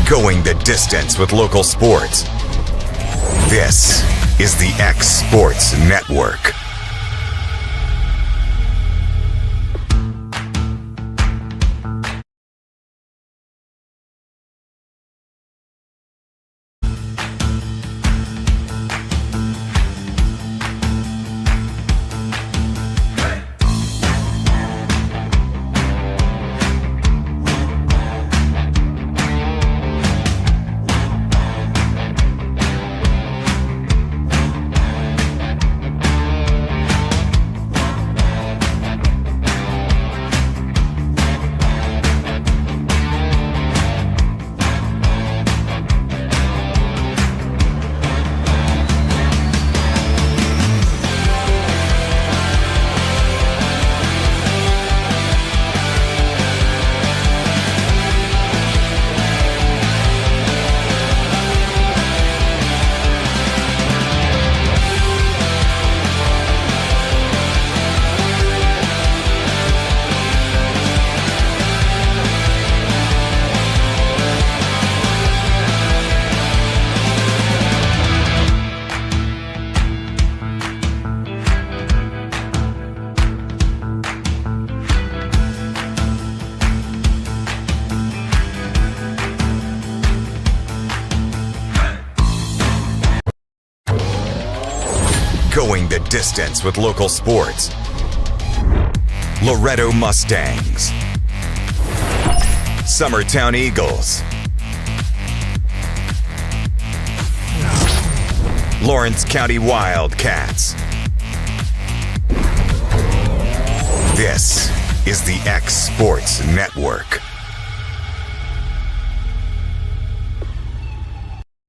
Going the distance with local sports. This is the X Sports Network. Going the distance with local sports. Loretto Mustangs. Summertown Eagles. Lawrence County Wildcats. This is the X Sports Network.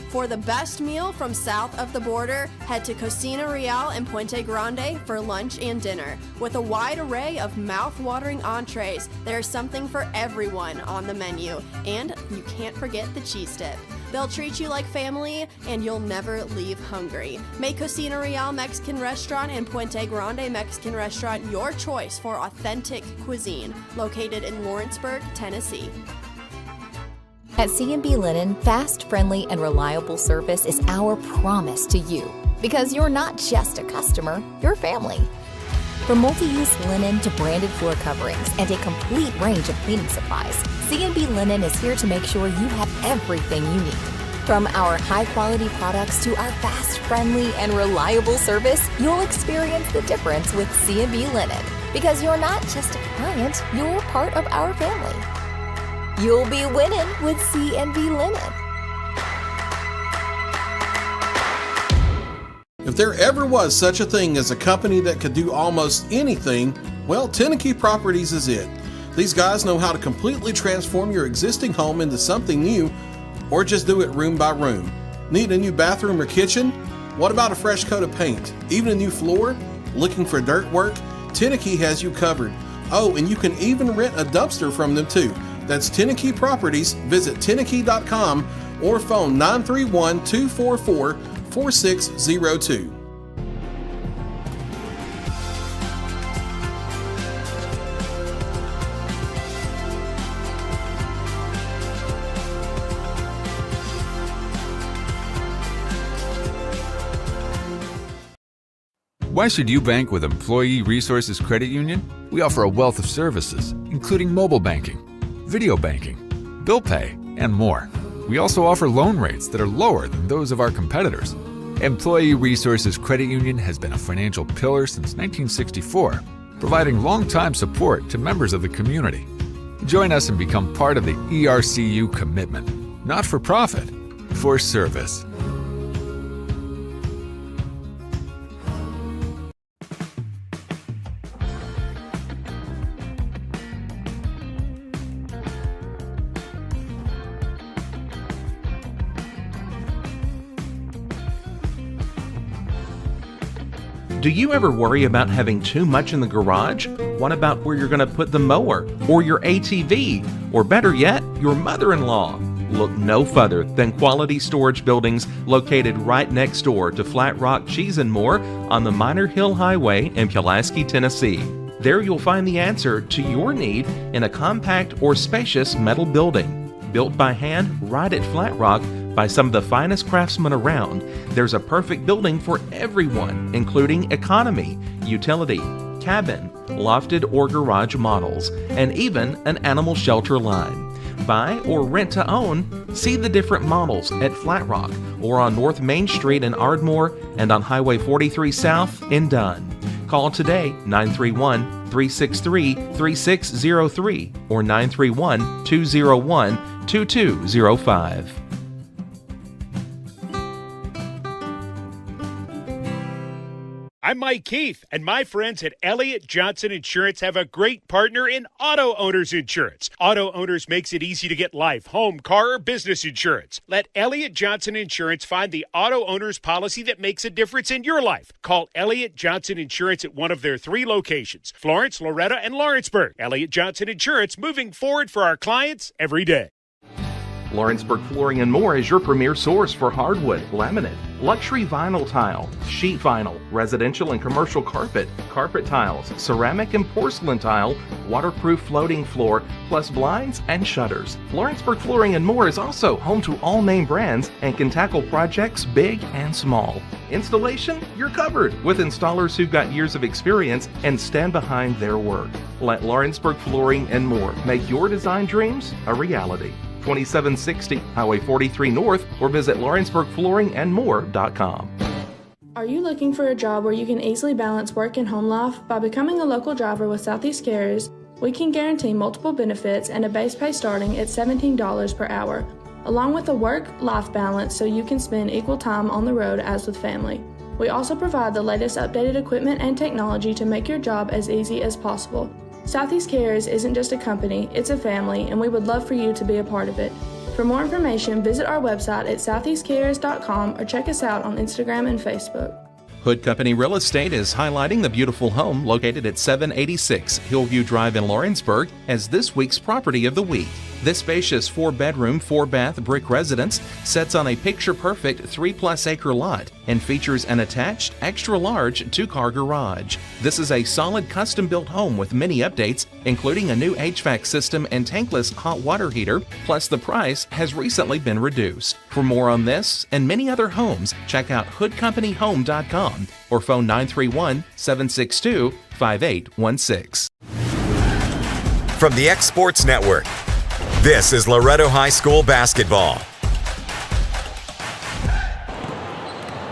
For the best meal from south of the border, head to Cocina Real in Puente Grande for lunch and dinner. With a wide array of mouth-watering entrees, there's something for everyone on the menu. And you can't forget the cheese dip. They'll treat you like family, and you'll never leave hungry. Make Cocina Real Mexican Restaurant and Puente Grande Mexican Restaurant your choice for authentic cuisine, located in Lawrenceburg, Tennessee. At C&B Linen, fast, friendly, and reliable service is our promise to you. Because you're not just a customer, you're family. From multi-use linen to branded floor coverings and a complete range of cleaning supplies, C&B Linen is here to make sure you have everything you need. From our high-quality products to our fast, friendly, and reliable service, you'll experience the difference with C&B Linen. Because you're not just a client, you're part of our family. You'll be winning with C&B Linen. If there ever was such a thing as a company that could do almost anything, well, Tenakee Properties is it. These guys know how to completely transform your existing home into something new, or just do it room by room. Need a new bathroom or kitchen? What about a fresh coat of paint? Even a new floor? Looking for dirt work? Tenakee has you covered. Oh, and you can even rent a dumpster from them too. That's Tenakee Properties. Visit Tenakee.com or phone 931-244-4602. Why should you bank with Employee Resources Credit Union? We offer a wealth of services, including mobile banking, video banking, bill pay, and more. We also offer loan rates that are lower than those of our competitors. Employee Resources Credit Union has been a financial pillar since 1964, providing long-time support to members of the community. Join us and become part of the ERCU commitment, not for profit, for service. Do you ever worry about having too much in the garage? What about where you're going to put the mower, or your ATV, or better yet, your mother-in-law? Look no further than Quality Storage Buildings located right next door to Flat Rock Cheese and More on the Minor Hill Highway in Pulaski, Tennessee. There you'll find the answer to your need in a compact or spacious metal building. Built by hand right at Flat Rock by some of the finest craftsmen around, there's a perfect building for everyone, including economy, utility, cabin, lofted or garage models, and even an animal shelter line. Buy or rent to own, see the different models at Flat Rock or on North Main Street in Ardmore and on Highway 43 South in Dunn. Call today 931-363-3603 or 931-201-2205. I'm Mike Keith, and my friends at Elliott Johnson Insurance have a great partner in Auto Owners Insurance. Auto Owners makes it easy to get life, home, car, or business insurance. Let Elliott Johnson Insurance find the Auto Owners policy that makes a difference in your life. Call Elliott Johnson Insurance at one of their 3 locations, Florence, Loretto, and Lawrenceburg. Elliott Johnson Insurance, moving forward for our clients every day. Lawrenceburg Flooring and More is your premier source for hardwood, laminate, luxury vinyl tile, sheet vinyl, residential and commercial carpet, carpet tiles, ceramic and porcelain tile, waterproof floating floor, plus blinds and shutters. Lawrenceburg Flooring and More is also home to all name brands and can tackle projects big and small. Installation, you're covered with installers who've got years of experience and stand behind their work. Let Lawrenceburg Flooring and More make your design dreams a reality. 2760 Highway 43 North or visit lawrenceburgflooringandmore.com. Are you looking for a job where you can easily balance work and home life? By becoming a local driver with Southeast Carriers, we can guarantee multiple benefits and a base pay starting at $17 per hour, along with a work-life balance so you can spend equal time on the road as with family. We also provide the latest updated equipment and technology to make your job as easy as possible. Southeast Carriers isn't just a company, it's a family, and we would love for you to be a part of it. For more information, visit our website at southeastcarriers.com or check us out on Instagram and Facebook. Hood Company Real Estate is highlighting the beautiful home located at 786 Hillview Drive in Lawrenceburg as this week's property of the week. This spacious 4-bedroom, 4-bath brick residence sits on a picture-perfect 3+ acre lot and features an attached, extra-large 2-car garage. This is a solid custom-built home with many updates, including a new HVAC system and tankless hot water heater, plus the price has recently been reduced. For more on this and many other homes, check out hoodcompanyhome.com or phone 931-762-5816. From the X Sports Network, this is Loretto High School basketball.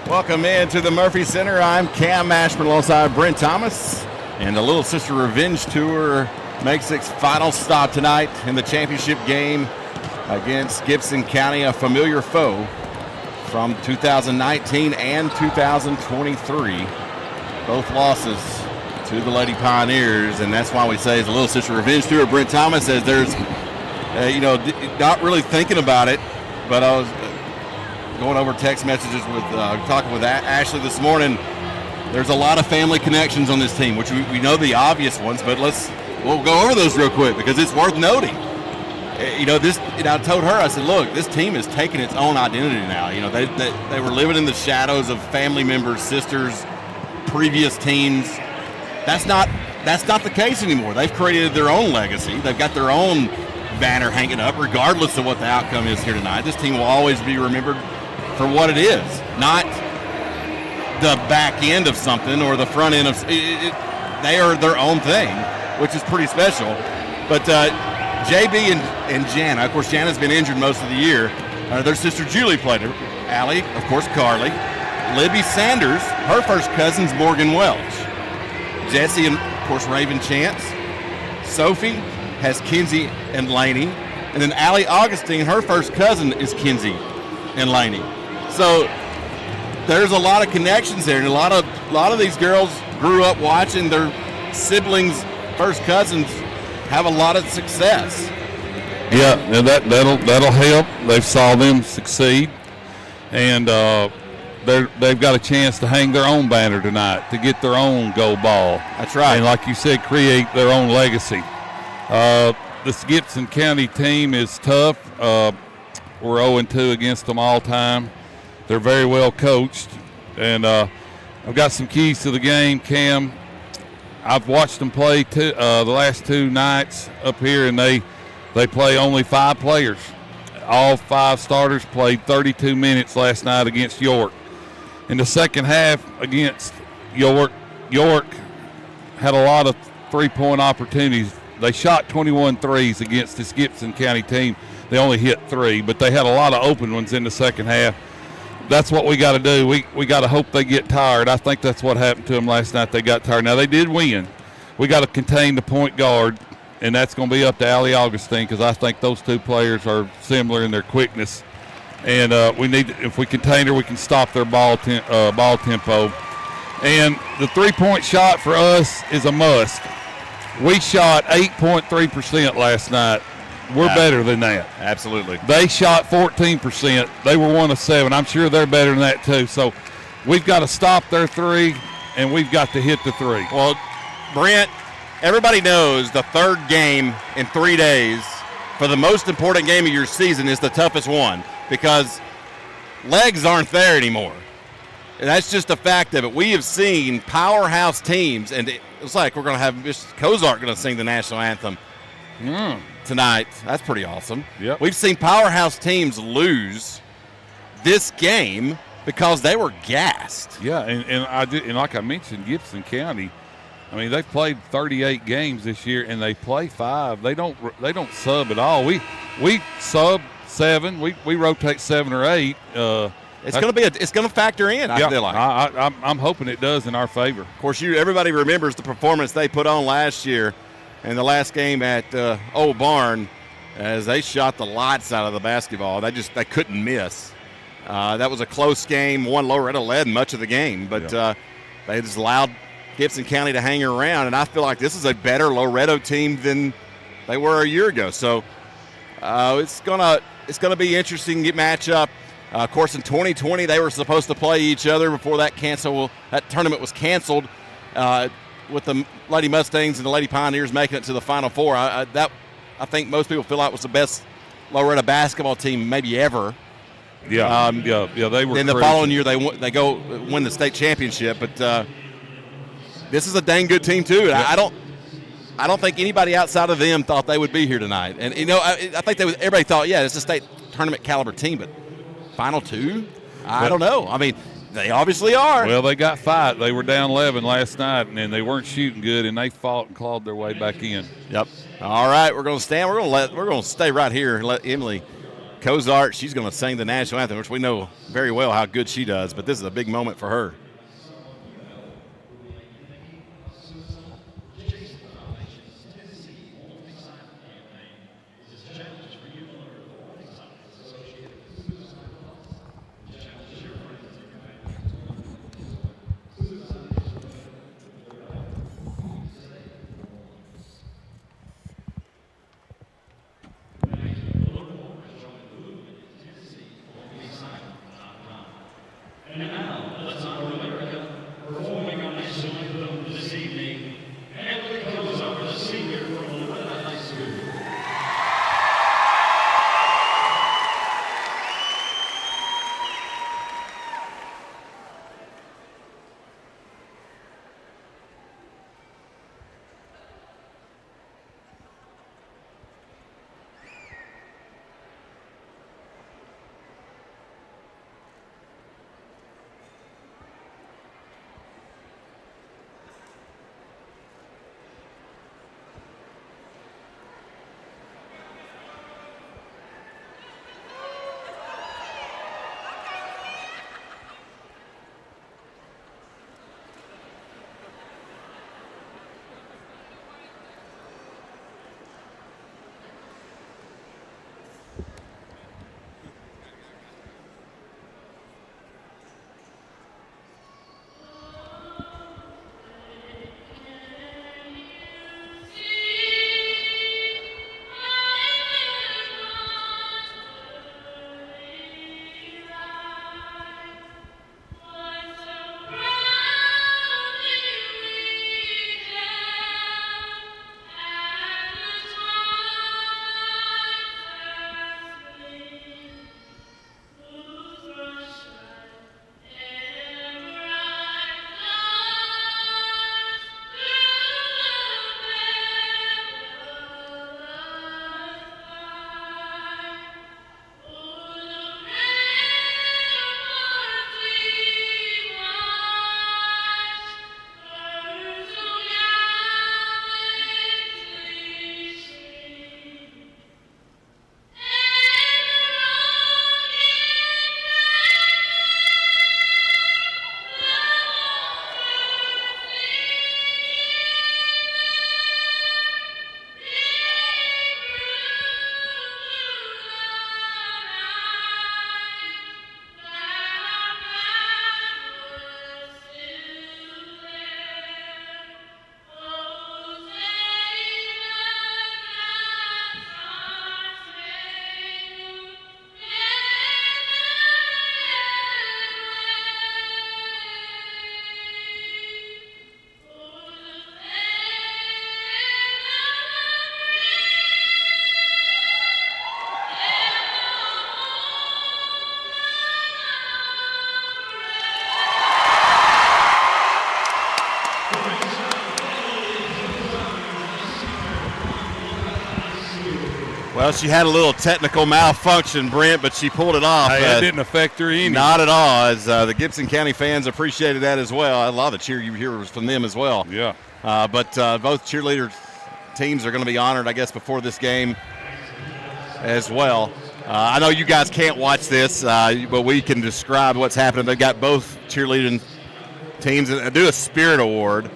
Welcome into the Murphy Center. I'm Cam Mashburn alongside Brent Thomas. And the Little Sister Revenge Tour makes its final stop tonight in the championship game against Gibson County, a familiar foe from 2019 and 2023. Both losses to the Lady Pioneers, and that's why we say it's a Little Sister Revenge Tour. Brent Thomas says there's not really thinking about it, but I was going over text messages with talking with Ashley this morning. There's a lot of family connections on this team, which we know the obvious ones, but we'll go over those real quick because it's worth noting. I told her, I said, look, this team is taking its own identity now. They were living in the shadows of family members, sisters, previous teams. That's not the case anymore. They've created their own legacy. They've got their own banner hanging up, regardless of what the outcome is here tonight. This team will always be remembered for what it is, not the back end of something or the front end of it. They are their own thing, which is pretty special. But JB and Jana, of course, Jana's been injured most of the year. Their sister Julie played her. Allie, of course, Carly. Libby Sanders, her first cousin's Morgan Welch. Jesse and, of course, Raven Chance. Sophie has Kinsey and Laney. And then Allie Augustine, her first cousin is Kinsey and Laney. So there's a lot of connections there, and a lot of these girls grew up watching their siblings, first cousins, have a lot of success. Yeah, and that'll help. They've saw them succeed, and they've got a chance to hang their own banner tonight, to get their own gold ball. That's right. And like you said, create their own legacy. This Gibson County team is tough. We're 0-2 against them all time. They're very well coached, and I've got some keys to the game, Cam. I've watched them play the last 2 nights up here, and they play only 5 players. all 5 starters played 32 minutes last night against York. In the second half against York had a lot of three-point opportunities. They shot 21 threes against this Gibson County team. They only hit 3, but they had a lot of open ones in the second half. That's what we got to do. We got to hope they get tired. I think that's what happened to them last night. They got tired. Now, they did win. We got to contain the point guard, and that's going to be up to Allie Augustine because I think those 2 players are similar in their quickness. And we need, if we contain her, we can stop their ball tempo. And the three-point shot for us is a must. We shot 8.3% last night. We're better than that. Absolutely. They shot 14%. They were 1 of 7. I'm sure they're better than that too. So we've got to stop their 3, and we've got to hit the 3. Well, Brent, everybody knows the third game in 3 days for the most important game of your season is the toughest one because legs aren't there anymore. And that's just a fact of it. We have seen powerhouse teams, and it's like we're going to have Mr. Kozart going to sing the national anthem tonight. That's pretty awesome. Yep. We've seen powerhouse teams lose this game because they were gassed. Yeah, and like I mentioned, Gibson County, I mean, they've played 38 games this year, and they play 5. They don't sub at all. We sub 7. We rotate 7 or 8. It's going to factor in. I feel like I'm hoping it does in our favor. Of course, everybody remembers the performance they put on last year in the last game at Old Barn, as they shot the lights out of the basketball. They couldn't miss. That was a close game. Loretto led much of the game, but they just allowed Gibson County to hang around. And I feel like this is a better Loretto team than they were a year ago. So it's gonna be interesting to match up. Of course, in 2020, they were supposed to play each other before that tournament was canceled with the Lady Mustangs and the Lady Pioneers making it to the Final Four. I think most people feel like was the best Loretto basketball team maybe ever. They were. Then the following year, they go win the state championship. But this is a dang good team too. Yeah. I don't think anybody outside of them thought they would be here tonight. And I think everybody thought, it's a state tournament caliber team, but Final 2? I don't know. I mean, they obviously are. Well, they got fight. They were down 11 last night, and they weren't shooting good, and they fought and clawed their way back in. Yep. All right, we're going to stand. We're going to stay right here and let Emily Kozart. She's going to sing the national anthem, which we know very well how good she does. But this is a big moment for her. Well, she had a little technical malfunction, Brent, but she pulled it off. Hey, that didn't affect her any. Not at all, as the Gibson County fans appreciated that as well. A lot of the cheer you hear was from them as well. Yeah. But both cheerleader teams are going to be honored, I guess, before this game as well. I know you guys can't watch this, but we can describe what's happening. They've got both cheerleading teams and do a spirit award.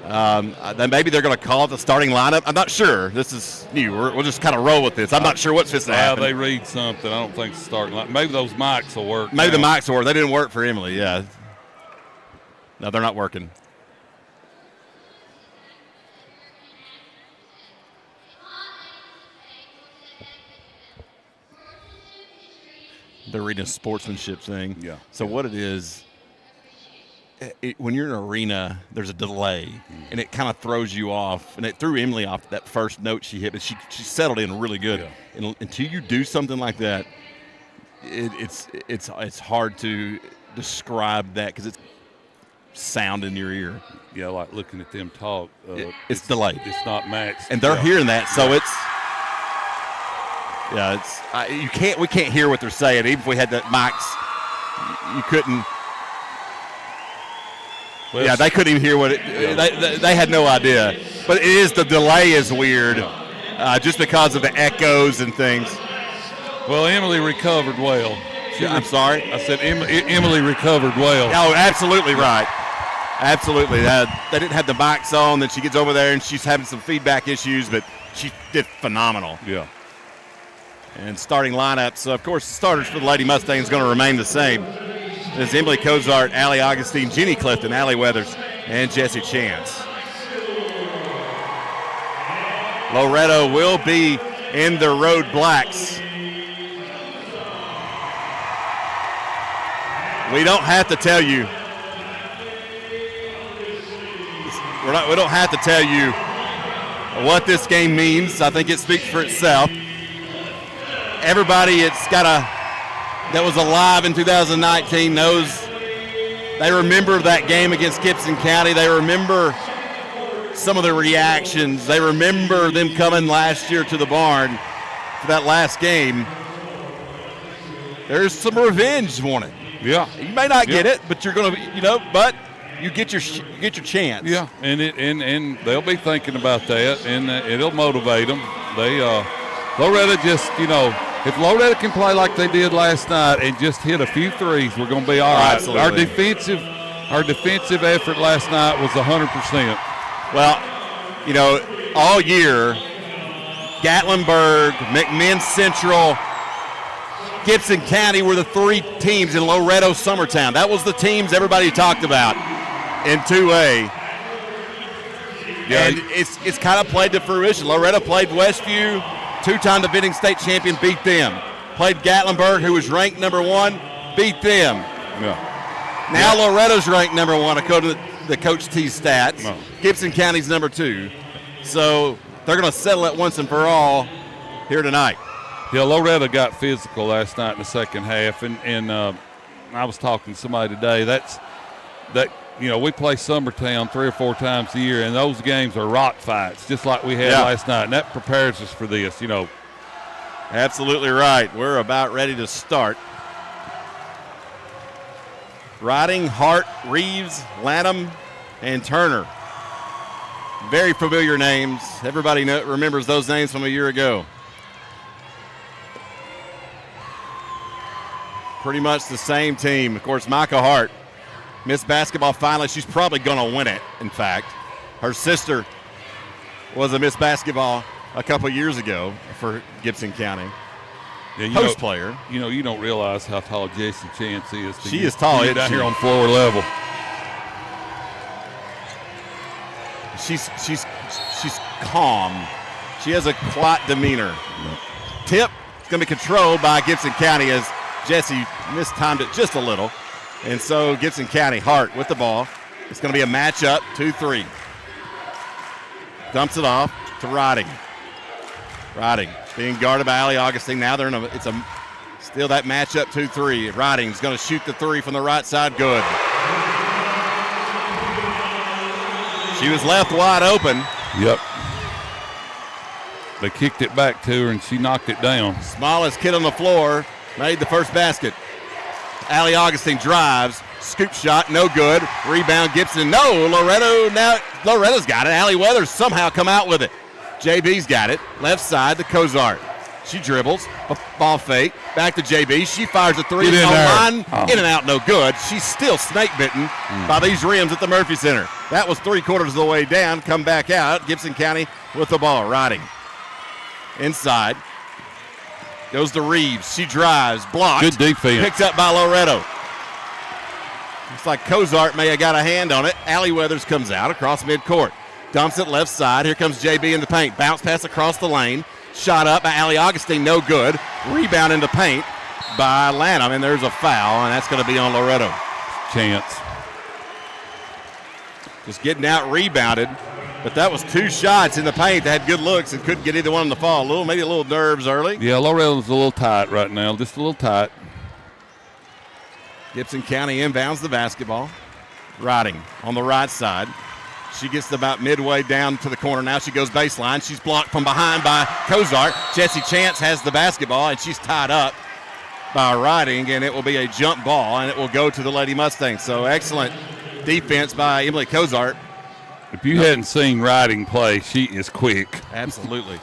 Then maybe they're going to call it the starting lineup. I'm not sure. This is new. We'll just kind of roll with this. I'm not sure what's supposed to happen. They read something. I don't think it's starting lineup. Maybe those mics will work. Maybe the mics will work. They didn't work for Emily, yeah. No, they're not working. They're reading a sportsmanship thing. Yeah. So what it is, when you're in an arena, there's a delay, and it kind of throws you off. And it threw Emily off that first note she hit, but she settled in really good. Yeah. And until you do something like that, it's hard to describe that because it's sound in your ear. Yeah, like looking at them talk. It's delayed. It's not matched. And they're hearing that, so it's. Yeah, we can't hear what they're saying. Even if we had the mics, you couldn't. Well, yeah, they couldn't even hear what they had no idea. But it is, the delay is weird, just because of the echoes and things. Well, Emily recovered well. I'm sorry? I said Emily recovered well. Oh, absolutely right. Absolutely. They didn't have the mics on. Then she gets over there, and she's having some feedback issues, but she did phenomenal. Yeah. And starting lineup, so of course the starters for the Lady Mustangs going to remain the same. There's Emily Cozart, Allie Augustine, Jenny Clifton, Allie Weathers, and Jessie Chance. Loretto will be in the road blacks. We don't have to tell you. We don't have to tell you what this game means. I think it speaks for itself. Everybody that was alive in 2019 knows, they remember that game against Gibson County. They remember some of the reactions. They remember them coming last year to the barn for that last game. There's some revenge wanted. Yeah. You may not get it, but you're going to, but you get your chance. Yeah, and they'll be thinking about that, and it'll motivate them. Loretto just, if Loretto can play like they did last night and just hit a few threes, we're going to be all right. Absolutely. Our defensive effort last night was 100%. Well, all year, Gatlinburg, McMinn Central, Gibson County were the three teams in Loretto Summertown. That was the teams everybody talked about in 2A. Yeah. And it's kind of played to fruition. Loretto played Westview, two-time defending state champion, beat them. Played Gatlinburg, who was ranked number 1, beat them. Yeah. Now Loretto's ranked number 1 according to the Coach T stats. No. Gibson County's number 2. So they're going to settle it once and for all here tonight. Yeah, Loretto got physical last night in the second half, and I was talking to somebody today. We play Summertown 3 or 4 times a year, and those games are rock fights, just like we had last night, and that prepares us for this. Absolutely right. We're about ready to start. Riding, Hart, Reeves, Lanham, and Turner. Very familiar names. Everybody remembers those names from a year ago. Pretty much the same team. Of course, Micah Hart, Miss Basketball finalist. She's probably going to win it, in fact. Her sister was a Miss Basketball a couple years ago for Gibson County. Yeah, Post player. You don't realize how tall Jessie Chance is. She is tall. Down here on floor level. She's calm. She has a quiet demeanor. Tip is going to be controlled by Gibson County as Jessie mistimed it just a little. And so Gibson County, Hart with the ball. It's going to be a matchup, 2-3. Dumps it off to Riding. Riding being guarded by Allie Augustine. Now it's still that matchup, 2-3. Riding's going to shoot the 3 from the right side. Good. She was left wide open. Yep. They kicked it back to her, and she knocked it down. Smallest kid on the floor made the first basket. Allie Augustine drives, scoop shot, no good. Rebound, Gibson, no. Loretto's got it. Allie Weathers somehow come out with it. JB's got it. Left side to Cozart. She dribbles, ball fake, back to JB. She fires a three. Line, in and out, no good. She's still snake bitten by these rims at the Murphy Center. That was 3/4 of the way down. Come back out. Gibson County with the ball, riding. Inside. Goes to Reeves. She drives, blocked. Good defense. Picked up by Loretto. Looks like Cozart may have got a hand on it. Allie Weathers comes out across midcourt. Dumps it left side. Here comes JB in the paint. Bounce pass across the lane. Shot up by Allie Augustine, no good. Rebound in the paint by Lanham, and there's a foul, and that's going to be on Loretto. Chance. Just getting out rebounded, but that was 2 shots in the paint that had good looks and couldn't get either one to fall. Maybe a little nerves early. Yeah, Loretto's a little tight right now, just a little tight. Gibson County inbounds the basketball. Riding on the right side. She gets about midway down to the corner. Now she goes baseline. She's blocked from behind by Cozart. Jesse Chance has the basketball, and she's tied up by Riding, and it will be a jump ball, and it will go to the Lady Mustangs. So excellent defense by Emily Cozart. If you hadn't seen Riding play, she is quick. Absolutely.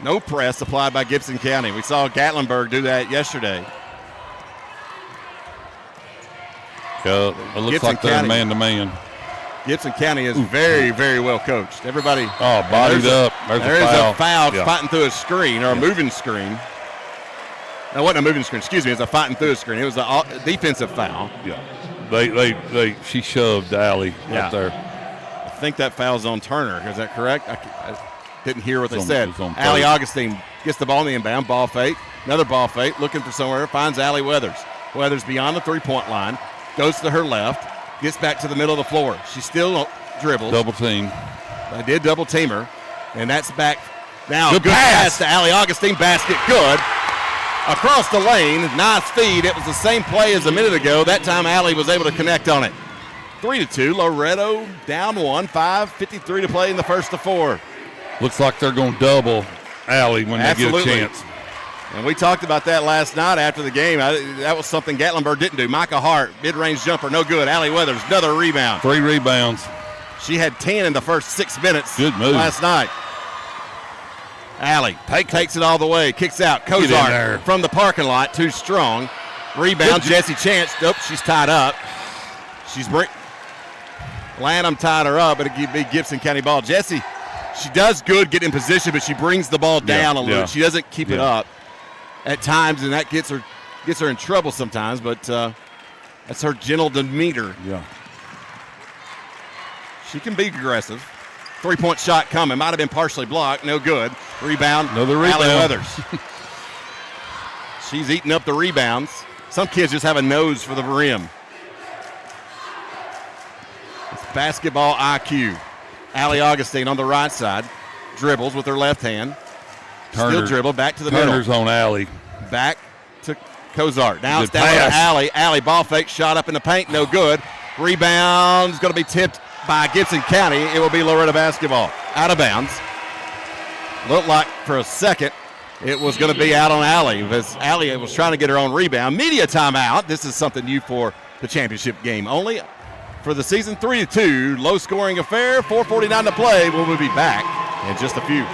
No press applied by Gibson County. We saw Gatlinburg do that yesterday. It looks Gibson like they're County. Man-to-man. Gibson County is very, very well coached. Everybody. Bodied up. There's a foul fighting through a screen or a moving screen. No, it wasn't a moving screen. Excuse me. It was a fighting through a screen. It was a defensive foul. Yeah. She shoved Allie right there. I think that foul's on Turner. Is that correct? I didn't hear what they said. Allie Augustine gets the ball in the inbound. Ball fake. Another ball fake. Looking for somewhere. Finds Allie Weathers. Weathers beyond the three-point line. Goes to her left. Gets back to the middle of the floor. She still dribbles. Double team. They did double team her. And that's back now. Good pass to Allie Augustine. Basket good. Across the lane. Nice feed. It was the same play as a minute ago. That time Allie was able to connect on it. 3-2. Loretto down 1. 5:53 to play in the first of 4. Looks like they're going to double Allie when they get a chance. And we talked about that last night after the game. That was something Gatlinburg didn't do. Micah Hart, mid-range jumper, no good. Allie Weathers, another rebound. 3 rebounds. She had 10 in the first 6 minutes. Good move. Last night. Allie takes it all the way, kicks out. Cozart from the parking lot, too strong. Rebound, Jesse Chance. Nope, she's tied up. Lanham tied her up, but it'd be Gibson County ball. Jesse, she does good get in position, but she brings the ball down a little. She doesn't keep it up at times, and that gets her in trouble sometimes, but that's her gentle demeanor. Yeah. She can be aggressive. 3-point shot coming. Might have been partially blocked. No good. Rebound. Another rebound. Allie Weathers. She's eating up the rebounds. Some kids just have a nose for the rim. It's basketball IQ. Allie Augustine on the right side. Dribbles with her left hand. Still dribble back to the middle. Turner's on Allie. Back to Cozart. Now it's down to Allie. Allie ball fake. Shot up in the paint. No good. Rebound's going to be tipped by Gibson County. It will be Loretto basketball. Out of bounds. Looked like for a second it was going to be out on Allie because Allie was trying to get her own rebound. Media timeout. This is something new for the championship game. Only for the season. 3-2. Low scoring affair. 4:49 to play. We'll be back in just a few.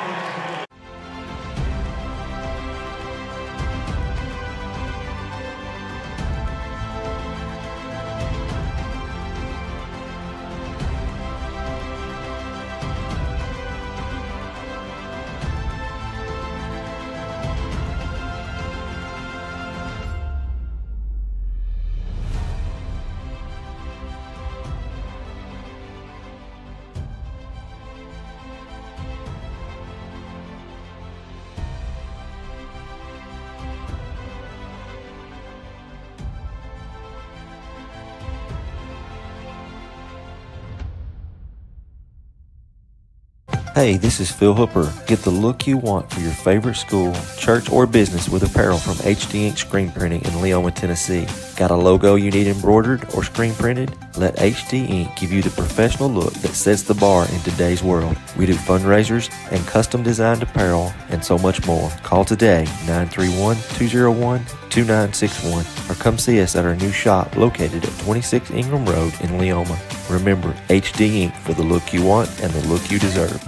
Hey, this is Phil Hooper. Get the look you want for your favorite school, church, or business with apparel from HD Ink Screen Printing in Leoma, Tennessee. Got a logo you need embroidered or screen printed? Let HD Ink give you the professional look that sets the bar in today's world. We do fundraisers and custom designed apparel and so much more. Call today, 931-201-2961, or come see us at our new shop located at 26 Ingram Road in Leoma. Remember, HD Ink for the look you want and the look you deserve.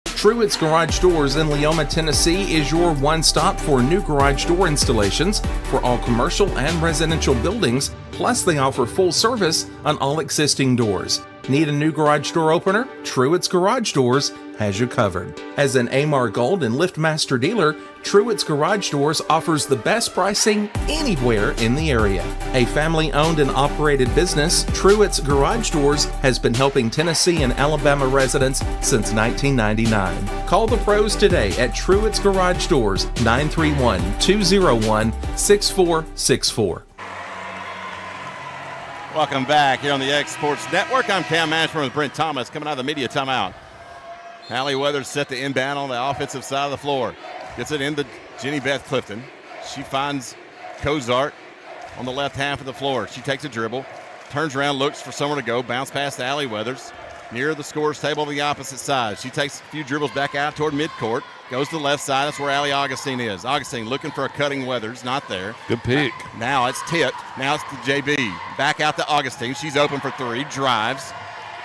Truett's Garage Doors in Leoma, Tennessee is your one-stop for new garage door installations for all commercial and residential buildings, plus they offer full service on all existing doors. Need a new garage door opener? Truett's Garage Doors has you covered. As an AMAR Gold and LiftMaster dealer, Truett's Garage Doors offers the best pricing anywhere in the area. A family-owned and operated business, Truett's Garage Doors has been helping Tennessee and Alabama residents since 1999. Call the pros today at Truett's Garage Doors, 931-201-6464. Welcome back here on the X Sports Network. I'm Cam Ashburn with Brent Thomas coming out of the media timeout. Allie Weathers set the inbound on the offensive side of the floor. Gets it into Jenny Beth Clifton. She finds Cozart on the left half of the floor. She takes a dribble, turns around, looks for somewhere to go, bounce past Allie Weathers. Near the scorer's table on the opposite side. She takes a few dribbles back out toward midcourt. Goes to the left side. That's where Allie Augustine is. Augustine looking for a cutting Weathers. Not there. Good pick. Now it's tipped. Now it's to JB. Back out to Augustine. She's open for three. Drives.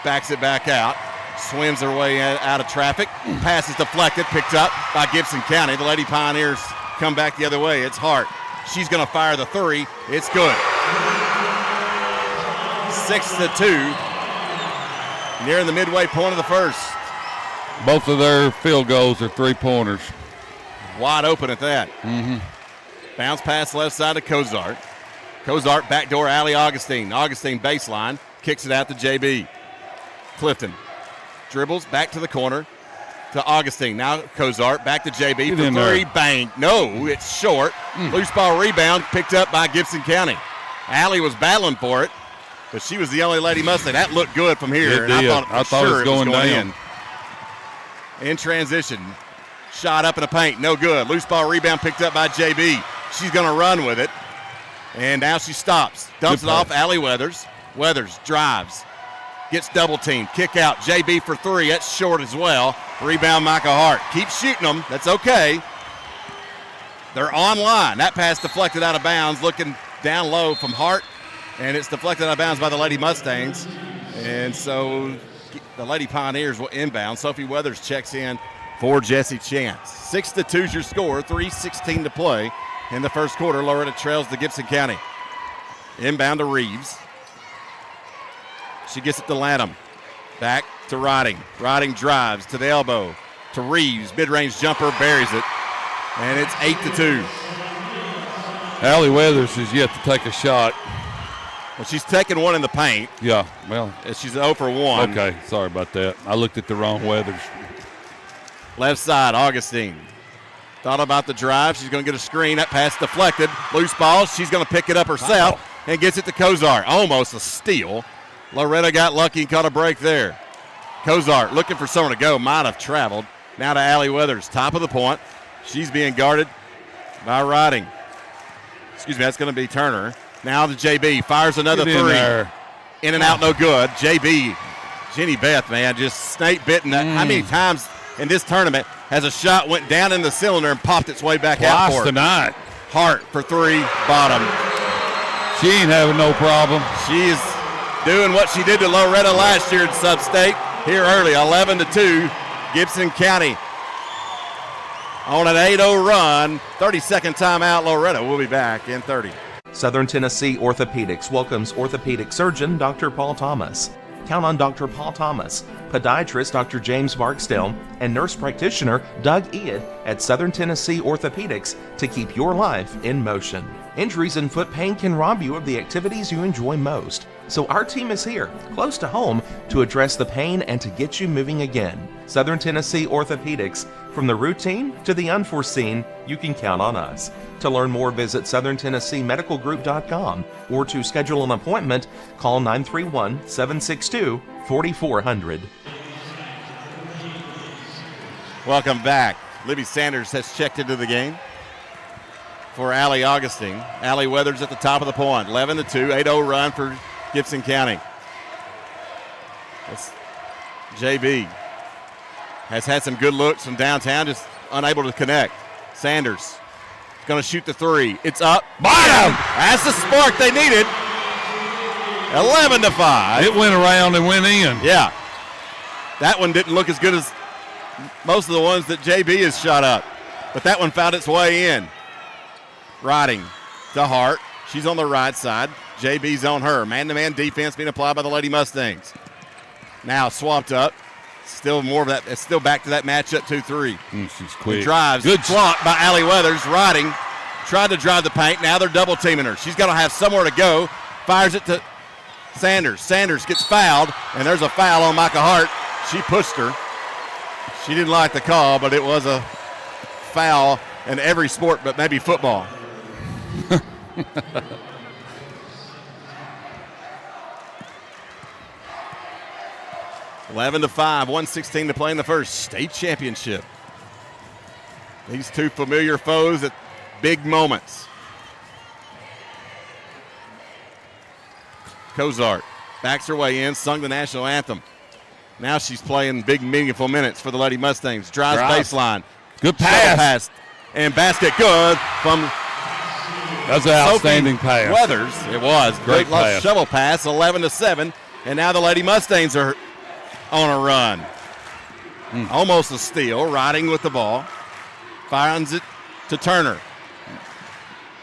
Backs it back out. Swims her way out of traffic. Pass is deflected. Picked up by Gibson County. The Lady Pioneers come back the other way. It's Hart. She's going to fire the three. It's good. 6-2. Nearing the midway point of the first. Both of their field goals are three-pointers. Wide open at that. Mm-hmm. Bounce pass left side to Cozart. Cozart backdoor Allie Augustine. Augustine baseline. Kicks it out to JB. Clifton dribbles back to the corner to Augustine. Now Cozart back to JB for three. Bang. No, it's short. Loose ball rebound picked up by Gibson County. Allie was battling for it, but she was the only Lady Mustang. That looked good from here. It did. I thought it was going down. In transition. Shot up in the paint. No good. Loose ball rebound picked up by JB. She's going to run with it. And now she stops. Dumps it off Allie Weathers. Weathers drives. Gets double teamed. Kick out. JB for three. That's short as well. Rebound Micah Hart. Keep shooting them. That's okay. They're online. That pass deflected out of bounds. Looking down low from Hart. And it's deflected out of bounds by the Lady Mustangs. And so the Lady Pioneers will inbound. Sophie Weathers checks in for Jesse Chance. 6-2 is your score. 3:16 to play in the first quarter. Loretto trails to Gibson County. Inbound to Reeves. She gets it to Lanham. Back to Riding. Riding drives to the elbow to Reeves. Mid-range jumper, buries it. And it's 8-2. Allie Weathers is yet to take a shot. Well, she's taking one in the paint. Yeah, well. She's 0 for 1. Okay, sorry about that. I looked at the wrong Weathers. Left side, Augustine. Thought about the drive. She's going to get a screen. That pass deflected. Loose ball. She's going to pick it up herself and gets it to Cozart. Almost a steal. Loretto got lucky and caught a break there. Cozart looking for someone to go. Might have traveled. Now to Allie Weathers. Top of the point. She's being guarded by Riding. Excuse me, that's going to be Turner. Now to JB. Fires another three. In and out, no good. JB, Jenny Beth, man, just snake bitten. How many times in this tournament has a shot went down in the cylinder and popped its way back out for it? Tonight. Hart for three, bottom. She ain't having no problem. She is doing what she did to Loretto last year in Sub-State. Here early, 11-2, Gibson County on an 8-0 run. 32nd timeout, Loretto. We'll be back in 30. Southern Tennessee Orthopedics welcomes orthopedic surgeon Dr. Paul Thomas. Count on Dr. Paul Thomas, podiatrist Dr. James Barksdale, and nurse practitioner Doug Ead at Southern Tennessee Orthopedics to keep your life in motion. Injuries and foot pain can rob you of the activities you enjoy most. So our team is here, close to home, to address the pain and to get you moving again. Southern Tennessee Orthopedics. From the routine to the unforeseen, you can count on us. To learn more, visit southerntennesseemedicalgroup.com or to schedule an appointment, call 931-762-4400. Welcome back. Libby Sanders has checked into the game for Allie Augustine. Allie Weathers at the top of the point. 11-2, 8-0 run for Gibson County. That's JB. Has had some good looks from downtown, just unable to connect. Sanders going to shoot the three. It's up. Bottom! That's the spark they needed. 11-5. It went around and went in. Yeah. That one didn't look as good as most of the ones that JB has shot up. But that one found its way in. Riding to Hart. She's on the right side. JB's on her. Man-to-man defense being applied by the Lady Mustangs. Now swapped up. Still more of that. It's still back to that matchup 2-3. She's quick. It drives. Good block by Allie Weathers. Riding. Tried to drive the paint. Now they're double teaming her. She's going to have somewhere to go. Fires it to Sanders. Sanders gets fouled, and there's a foul on Micah Hart. She pushed her. She didn't like the call, but it was a foul in every sport but maybe football. 11-5, 1:16 to play in the first. State championship. These two familiar foes at big moments. Cozart backs her way in, sung the national anthem. Now she's playing big, meaningful minutes for the Lady Mustangs. Drives baseline. Good pass. And basket good from That's an outstanding pass. Weathers. It was. Great pass. Shovel pass, 11-7. And now the Lady Mustangs are on a run. Almost a steal, riding with the ball. Finds it to Turner.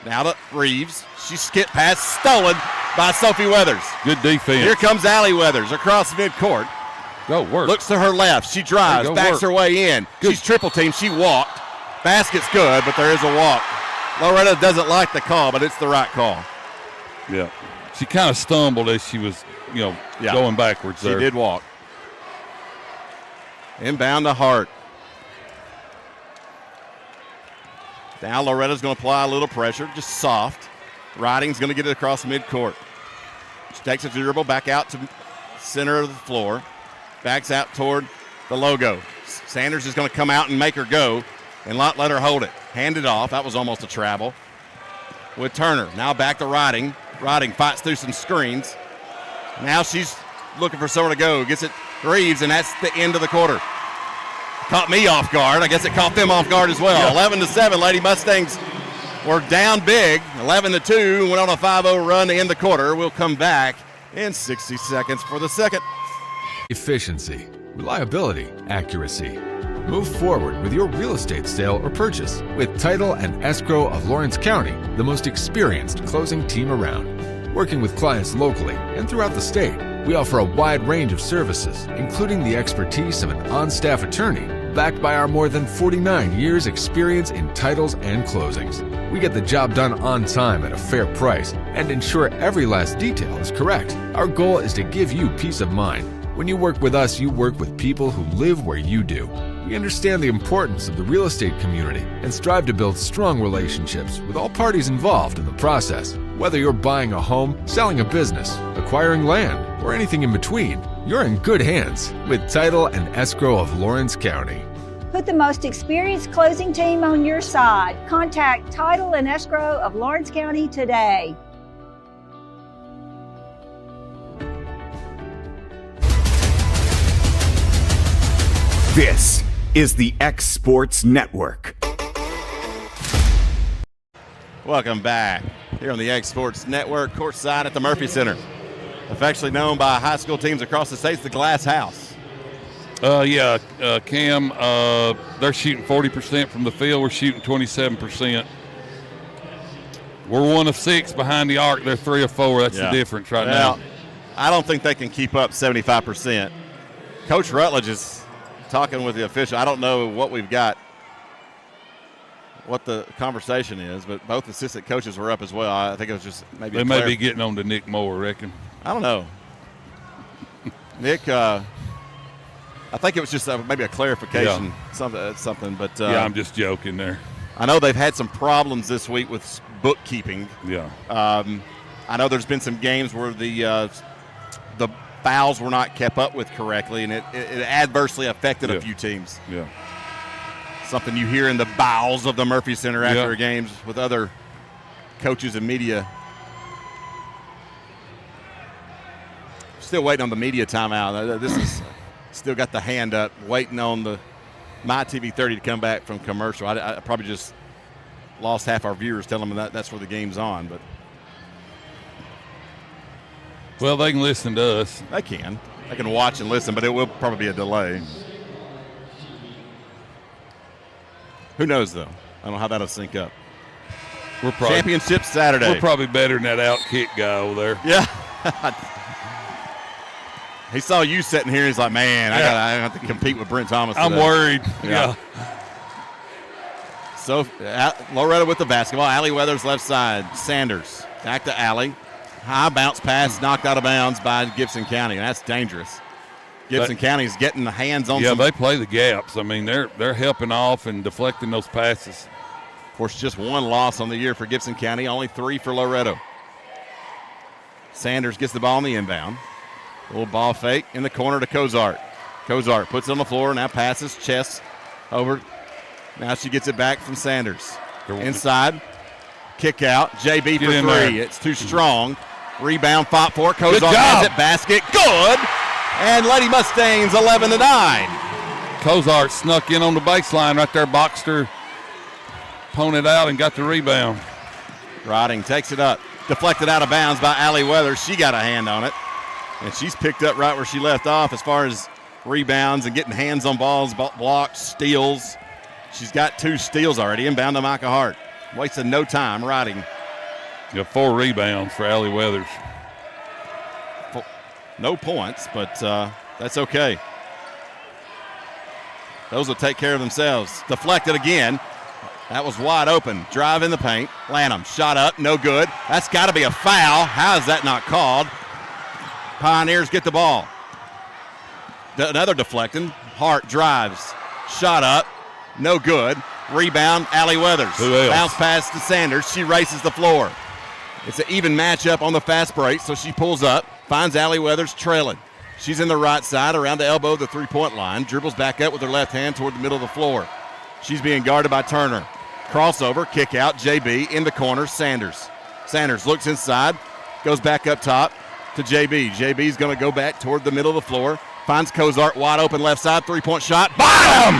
Now to Reeves. She skipped past, stolen by Sophie Weathers. Good defense. Here comes Allie Weathers across midcourt. Go work. Looks to her left. She drives, backs her way in. Good. She's triple teamed. She walked. Basket's good, but there is a walk. Loretto doesn't like the call, but it's the right call. Yeah. She kind of stumbled as she was, going backwards there. She did walk. Inbound to Hart. Now Loretta's going to apply a little pressure, just soft. Riding's going to get it across midcourt. She takes a dribble back out to center of the floor. Backs out toward the logo. Sanders is going to come out and make her go and not let her hold it. Hand it off. That was almost a travel. With Turner. Now back to Riding. Riding fights through some screens. Now she's looking for somewhere to go. Gets it Reeves, and that's the end of the quarter. Caught me off guard. I guess it caught them off guard as well. 11-7. Lady Mustangs were down big. 11-2. Went on a 5-0 run to end the quarter. We'll come back in 60 seconds for the second. Efficiency, reliability, accuracy. Move forward with your real estate sale or purchase with Title and Escrow of Lawrence County, the most experienced closing team around. Working with clients locally and throughout the state, we offer a wide range of services, including the expertise of an on-staff attorney, backed by our more than 49 years experience in titles and closings. We get the job done on time at a fair price and ensure every last detail is correct. Our goal is to give you peace of mind. When you work with us, you work with people who live where you do. We understand the importance of the real estate community and strive to build strong relationships with all parties involved in the process. Whether you're buying a home, selling a business, acquiring land, or anything in between, you're in good hands with Title and Escrow of Lawrence County. Put the most experienced closing team on your side. Contact Title and Escrow of Lawrence County today. This is the X Sports Network. Welcome back here on the X Sports Network, courtside at the Murphy Center. Affectionately known by high school teams across the state, the Glass House. Cam, they're shooting 40% from the field. We're shooting 27%. We're 1 of 6 behind the arc. They're 3 of 4. That's the difference right now. I don't think they can keep up 75%. Coach Rutledge is talking with the official. I don't know what we've got, what the conversation is, but both assistant coaches were up as well. I think it was just maybe they may be getting on to Nick Moore, I reckon. I don't know. Nick, I think it was just maybe a clarification, something. But yeah, I'm just joking there. I know they've had some problems this week with bookkeeping. Yeah. I know there's been some games where the fouls were not kept up with correctly, and it adversely affected a few teams. Yeah. Something you hear in the bowels of the Murphy Center after games with other coaches and media. Still waiting on the media timeout. This is still got the hand up, waiting on the My TV 30 to come back from commercial. I probably just lost half our viewers telling them that's where the game's on. But well, they can listen to us. They can watch and listen, but it will probably be a delay. Who knows, though? I don't know how that'll sync up. We're probably, Championship Saturday. We're probably better than that out kick guy over there. Yeah. He saw you sitting here. He's like, man, I got to compete with Brent Thomas today. I'm worried. Yeah. So Loretto with the basketball. Allie Weathers left side. Sanders back to Allie. High bounce pass knocked out of bounds by Gibson County. That's dangerous. Gibson County's getting the hands on. Yeah, they play the gaps. I mean, they're helping off and deflecting those passes. Of course, just one loss on the year for Gibson County. Only 3 for Loretto. Sanders gets the ball on the inbound. A little ball fake in the corner to Cozart. Cozart puts it on the floor, now passes chest over. Now she gets it back from Sanders. Inside, kick out. JB for 3. It's too strong. Rebound, fought for. Cozart has it, basket. Good. And Lady Mustangs 11-9. Cozart snuck in on the baseline right there, boxed her opponent out and got the rebound. Riding takes it up. Deflected out of bounds by Allie Weathers. She got a hand on it. And she's picked up right where she left off as far as rebounds and getting hands on balls, blocks, steals. She's got 2 steals already. Inbound to Micah Hart. Wasted no time riding. Yeah, 4 rebounds for Allie Weathers. No points, but that's okay. Those will take care of themselves. Deflected again. That was wide open. Drive in the paint. Lanham shot up, no good. That's got to be a foul. How is that not called? Pioneers get the ball. Another deflecting. Hart drives. Shot up. No good. Rebound, Allie Weathers. Who else? Bounce pass to Sanders. She races the floor. It's an even matchup on the fast break, so she pulls up. Finds Allie Weathers trailing. She's in the right side around the elbow of the three-point line. Dribbles back up with her left hand toward the middle of the floor. She's being guarded by Turner. Crossover, kick out, JB in the corner, Sanders. Sanders looks inside, goes back up top to JB. JB's going to go back toward the middle of the floor. Finds Cozart wide open left side, three-point shot. Bottom!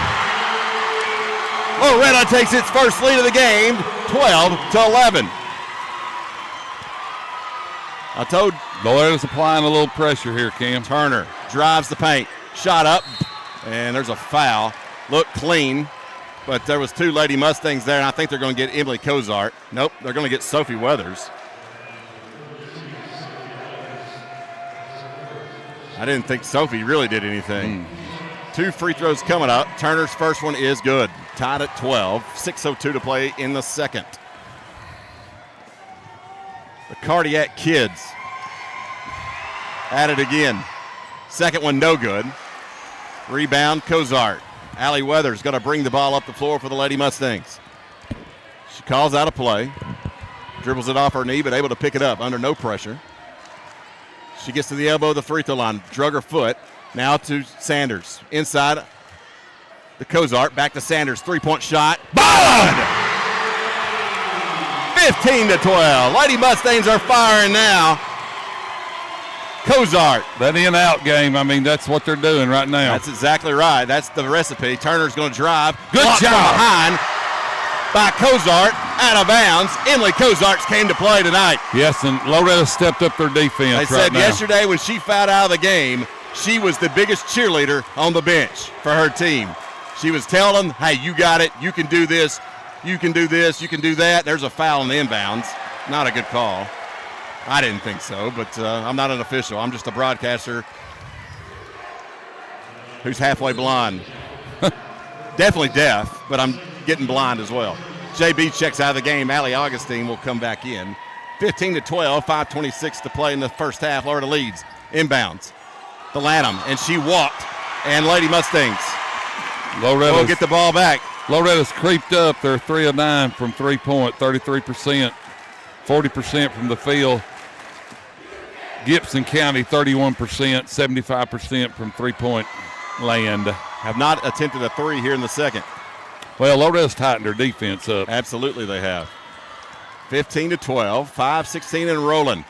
Loretto takes its first lead of the game, 12-11. I told Loretto's applying a little pressure here, Cam. Turner drives the paint, shot up, and there's a foul. Looked clean, but there was 2 Lady Mustangs there, and I think they're going to get Emily Cozart. Nope, they're going to get Sophie Weathers. I didn't think Sophie really did anything. 2 free throws coming up. Turner's first one is good. Tied at 12. 6:02 to play in the second. The Cardiac Kids at it again. Second one no good. Rebound, Cozart. Allie Weathers got to bring the ball up the floor for the Lady Mustangs. She calls out a play. Dribbles it off her knee, but able to pick it up under no pressure. She gets to the elbow of the free throw line. Drug her foot. Now to Sanders. Inside the Cozart. Back to Sanders. Three-point shot. Bond! 15-12. Lady Mustangs are firing now. Cozart. That in-out game, I mean, that's what they're doing right now. That's exactly right. That's the recipe. Turner's going to drive. Good job. Behind by Cozart. Out of bounds. Emily Cozart's came to play tonight. Yes, and Loretto stepped up their defense. They said yesterday when she fouled out of the game, she was the biggest cheerleader on the bench for her team. She was telling them, hey, you got it. You can do this. You can do this. You can do that. There's a foul on the inbounds. Not a good call. I didn't think so, but I'm not an official. I'm just a broadcaster who's halfway blind. Definitely deaf, but I'm getting blind as well. JB checks out of the game. Allie Augustine will come back in. 15-12, 5:26 to play in the first half. Loretto leads. Inbounds. The Lanham, and she walked. And Lady Mustangs will get the ball back. Loretto's creeped up. They're 3 of 9 from three-point, 33%, 40% from the field. Gibson County, 31%, 75% from three-point land. Have not attempted a three here in the second. Well, Loretto's tightened their defense up. Absolutely they have. 15-12, 5:16 and rolling.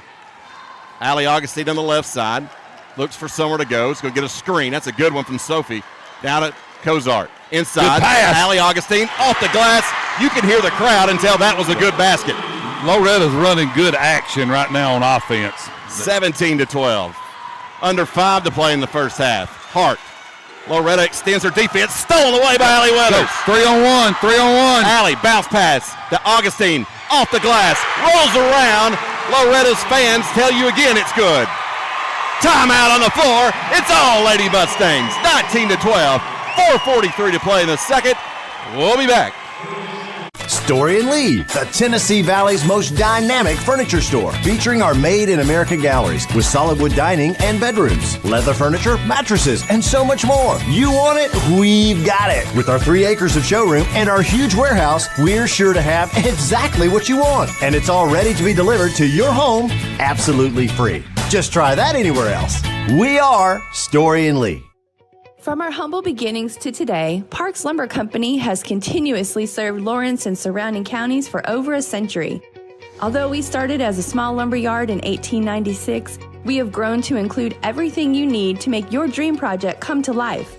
Allie Augustine on the left side. Looks for somewhere to go. It's going to get a screen. That's a good one from Sophie. Down at Cozart. Inside. Allie Augustine off the glass. You can hear the crowd and tell that was a good basket. Loretta's running good action right now on offense. 17-12. Under 5 to play in the first half. Hart. Loretto extends her defense. Stolen away by Allie Weathers. 3-on-1. 3-on-1. Allie bounce pass to Augustine. Off the glass. Rolls around. Loretta's fans tell you again it's good. Timeout on the floor. It's all Lady Mustangs. 19-12. 4:43 to play in the second. We'll be back. Story and Lee, the Tennessee Valley's most dynamic furniture store, featuring our Made in America galleries with solid wood dining and bedrooms, leather furniture, mattresses, and so much more. You want it? We've got it. With our 3 acres of showroom and our huge warehouse, we're sure to have exactly what you want. And it's all ready to be delivered to your home absolutely free. Just try that anywhere else. We are Story and Lee. From our humble beginnings to today, Parks Lumber Company has continuously served Lawrence and surrounding counties for over a century. Although we started as a small lumber yard in 1896, we have grown to include everything you need to make your dream project come to life.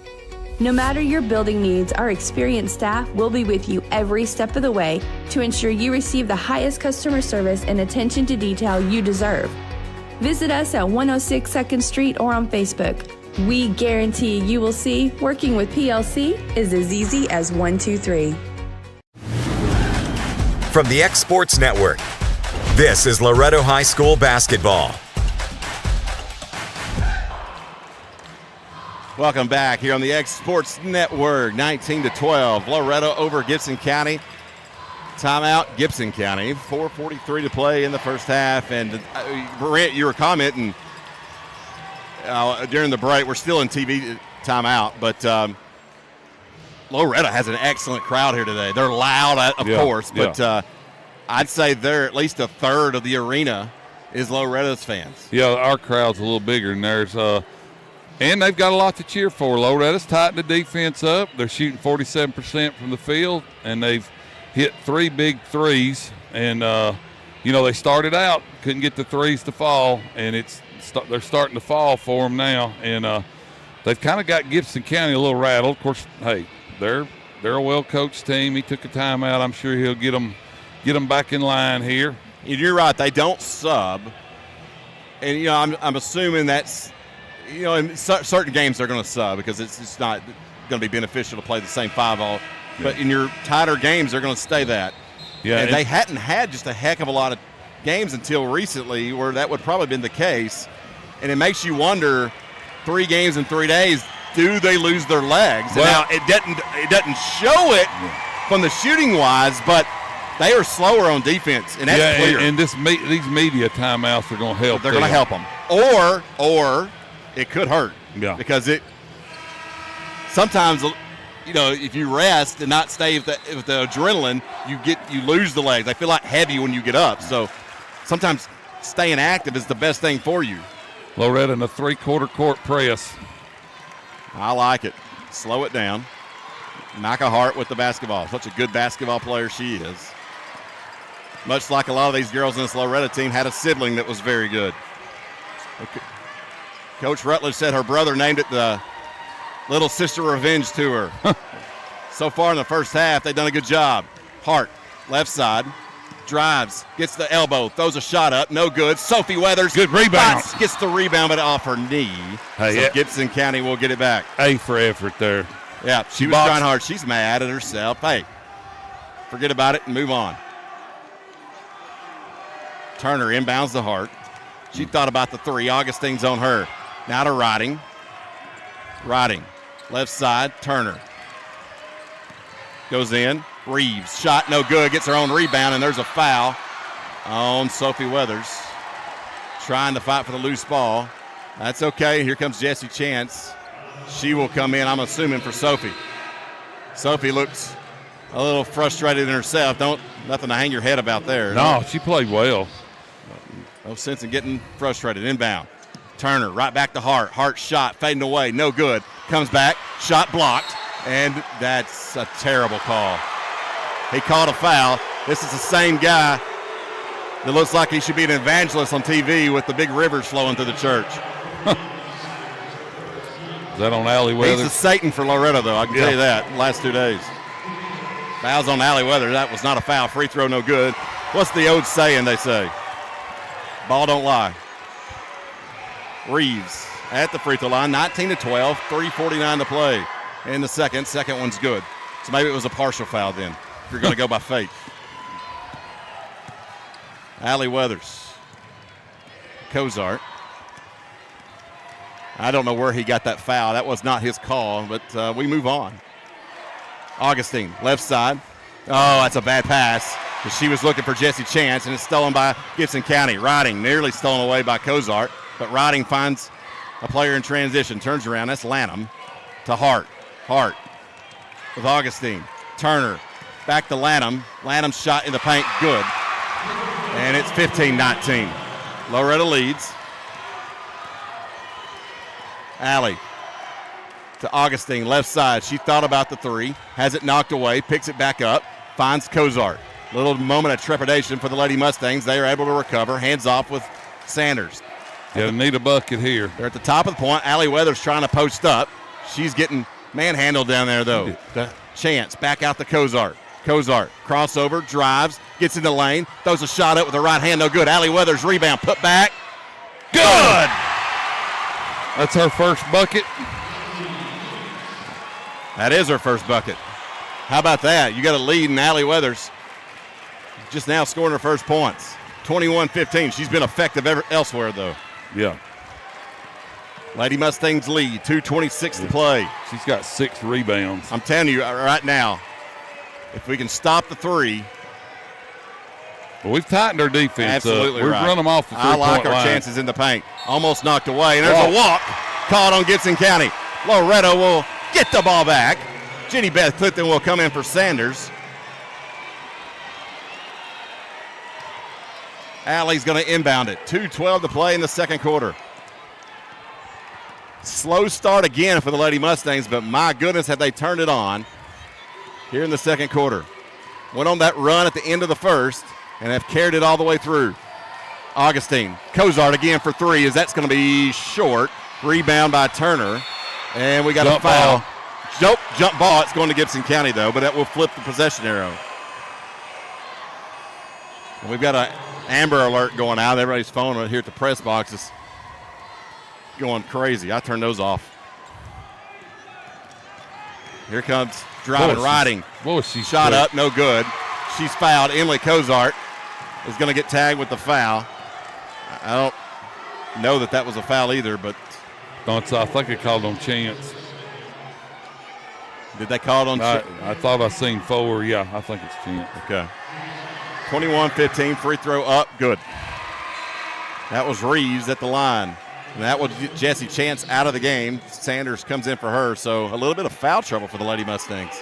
No matter your building needs, our experienced staff will be with you every step of the way to ensure you receive the highest customer service and attention to detail you deserve. Visit us at 106 2nd Street or on Facebook. We guarantee you will see working with PLC is as easy as 1, 2, 3. From the X Sports Network, this is Loretto High School basketball. Welcome back here on the X Sports Network. 19-12. Loretto over Gibson County. Timeout, Gibson County. 4:43 to play in the first half. And Brent, you were commenting during the break. We're still in TV timeout, but Loretto has an excellent crowd here today. They're loud, of course, but I'd say they're at least a third of the arena is Loretto's fans. Yeah, our crowd's a little bigger than theirs. And they've got a lot to cheer for. Loretta's tightened the defense up. They're shooting 47% from the field, and they've hit 3 big threes. And, they started out, couldn't get the threes to fall, and they're starting to fall for them now. And they've kind of got Gibson County a little rattled. Of course, hey, they're a well-coached team. He took a timeout. I'm sure he'll get them back in line here. You're right. They don't sub. And, I'm assuming that's, in certain games they're going to sub because it's not going to be beneficial to play the same 5-all. But in your tighter games, they're going to stay that. Yeah, and they hadn't had just a heck of a lot of games until recently where that would probably been the case. And it makes you wonder, 3 games in 3 days, do they lose their legs? Well, now, it doesn't show it from the shooting wise, but they are slower on defense, and that's clear. And these media timeouts are going to help. They're going to help them. Or it could hurt. Yeah. Because sometimes, if you rest and not stay with the adrenaline, you lose the legs. They feel like heavy when you get up. So sometimes staying active is the best thing for you. Loretto in a 3/4 court press. I like it. Slow it down. Micah Hart with the basketball. Such a good basketball player she is. Much like a lot of these girls in this Loretto team had a sibling that was very good. Okay. Coach Rutledge said her brother named it the Little Sister Revenge Tour. So far in the first half, they've done a good job. Hart, left side, drives, gets the elbow, throws a shot up, no good. Sophie Weathers, good rebound. Gets the rebound, but off her knee. So Gibson County will get it back. A for effort there. Yeah, she was trying hard. She's mad at herself. Hey, forget about it and move on. Turner inbounds the Hart. She thought about the 3. Augustine's on her. Now to Riding. Left side, Turner. Goes in. Reeves. Shot no good. Gets her own rebound, and there's a foul. on Sophie Weathers, trying to fight for the loose ball. That's okay. Here comes Jessie Chance. She will come in, I'm assuming, for Sophie. Sophie looks a little frustrated in herself. Nothing to hang your head about there. No, she played well. No sense in getting frustrated. Inbound. Turner right back to Hart. Hart shot fading away. No good. Comes back. Shot blocked. And that's a terrible call. He called a foul. This is the same guy that looks like he should be an evangelist on TV with the big rivers flowing through the church. Is that on Allie Weathers? He's the Satan for Loretto, though. I can tell you that. Last 2 days. Fouls on Allie Weathers. That was not a foul. Free throw, no good. What's the old saying they say? Ball don't lie. Reeves at the free throw line, 19-12, 3:49 to play in the second. Second one's good. So maybe it was a partial foul then, if you're going to go by fate. Allie Weathers. Cozart. I don't know where he got that foul. That was not his call, but we move on. Augustine, left side. Oh, that's a bad pass. She was looking for Jessie Chance, and it's stolen by Gibson County. Riding, nearly stolen away by Cozart, but Riding finds a player in transition. Turns around, that's Lanham to Hart. Hart with Augustine. Turner, back to Lanham. Lanham's shot in the paint, good. And it's 15-19. Loretto leads. Allie to Augustine, left side. She thought about the three, has it knocked away, picks it back up, finds Cozart. Little moment of trepidation for the Lady Mustangs. They are able to recover. Hands off with Sanders. Yeah, need a bucket here. They're at the top of the point. Allie Weathers trying to post up. She's getting manhandled down there, though. The Chance back out to Cozart. Cozart crossover, drives, gets in the lane, throws a shot up with the right hand, no good. Allie Weathers rebound, put back. Good! That's her first bucket. That is her first bucket. How about that? You got a lead in Allie Weathers. Just now scoring her first points. 21-15. She's been effective elsewhere, though. Yeah. Lady Mustangs lead, 2:26 to play. She's got 6 rebounds. I'm telling you right now, if we can stop the three. Well, we've tightened our defense. Absolutely We've right. run them off the three-point line. I like our chances in the paint. Almost knocked away, and there's a walk caught on Gibson County. Loretto will get the ball back. Jenny Beth Clifton will come in for Sanders. Allie's going to inbound it. 2:12 to play in the second quarter. Slow start again for the Lady Mustangs, but my goodness, have they turned it on here in the second quarter. Went on that run at the end of the first and have carried it all the way through. Augustine. Cozart again for three, as that's going to be short. Rebound by Turner. And we got a foul. Jump ball. It's going to Gibson County, though, but that will flip the possession arrow. And we've got an Amber Alert going out. Everybody's phone right here at the press box is going crazy. I turned those off. Here comes driving, Riding. Shot up, no good. She's fouled. Emily Cozart is going to get tagged with the foul. I don't know that was a foul either, but. I think it called on Chance. Did they call it on Chance? I thought I seen 4. Yeah, I think it's Chance. Okay. 21-15, free throw up, good. That was Reeves at the line. And that was Jessie Chance out of the game. Sanders comes in for her, so a little bit of foul trouble for the Lady Mustangs.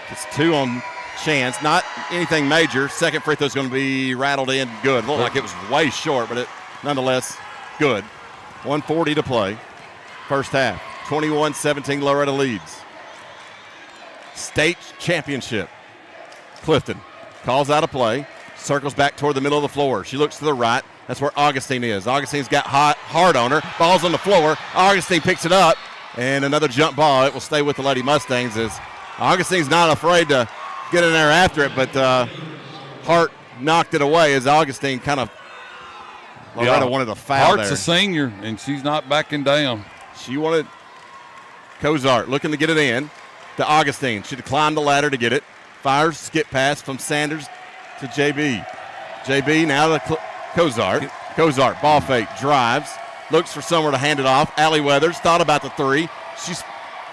It's 2 on Chance, not anything major. Second free throw is going to be rattled in, good. Looked like it was way short, but it nonetheless good. 1:40 to play, first half. 21-17, Loretto leads. State championship. Clifton calls out a play, circles back toward the middle of the floor. She looks to the right. That's where Augustine is. Augustine's got hard on her. Ball's on the floor. Augustine picks it up, and another jump ball. It will stay with the Lady Mustangs as Augustine's not afraid to get in there after it, but Hart knocked it away as Augustine kind of Loretto wanted a foul Hart's there. a senior, and she's not backing down. She wanted Cozart looking to get it in to Augustine. She'd climb the ladder to get it. Fires, skip pass from Sanders to JB. JB now to Cozart. Cozart, ball fake, drives, looks for somewhere to hand it off. Allie Weathers thought about the three. She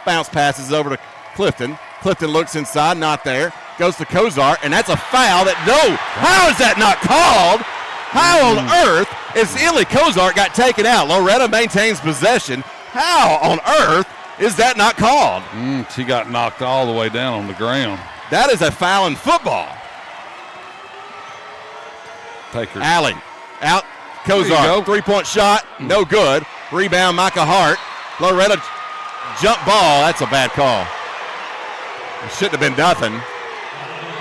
bounce passes over to Clifton. Clifton looks inside, not there. goes to Kozart, and that's a foul how is that not called? How on earth is Illy Kozart got taken out? Loretto maintains possession. How on earth is that not called? She got knocked all the way down on the ground. That is a foul in football. Take her. Alley, out, Kozart, three-point shot, no good. Rebound, Micah Hart. Loretto jump ball, that's a bad call. It shouldn't have been nothing.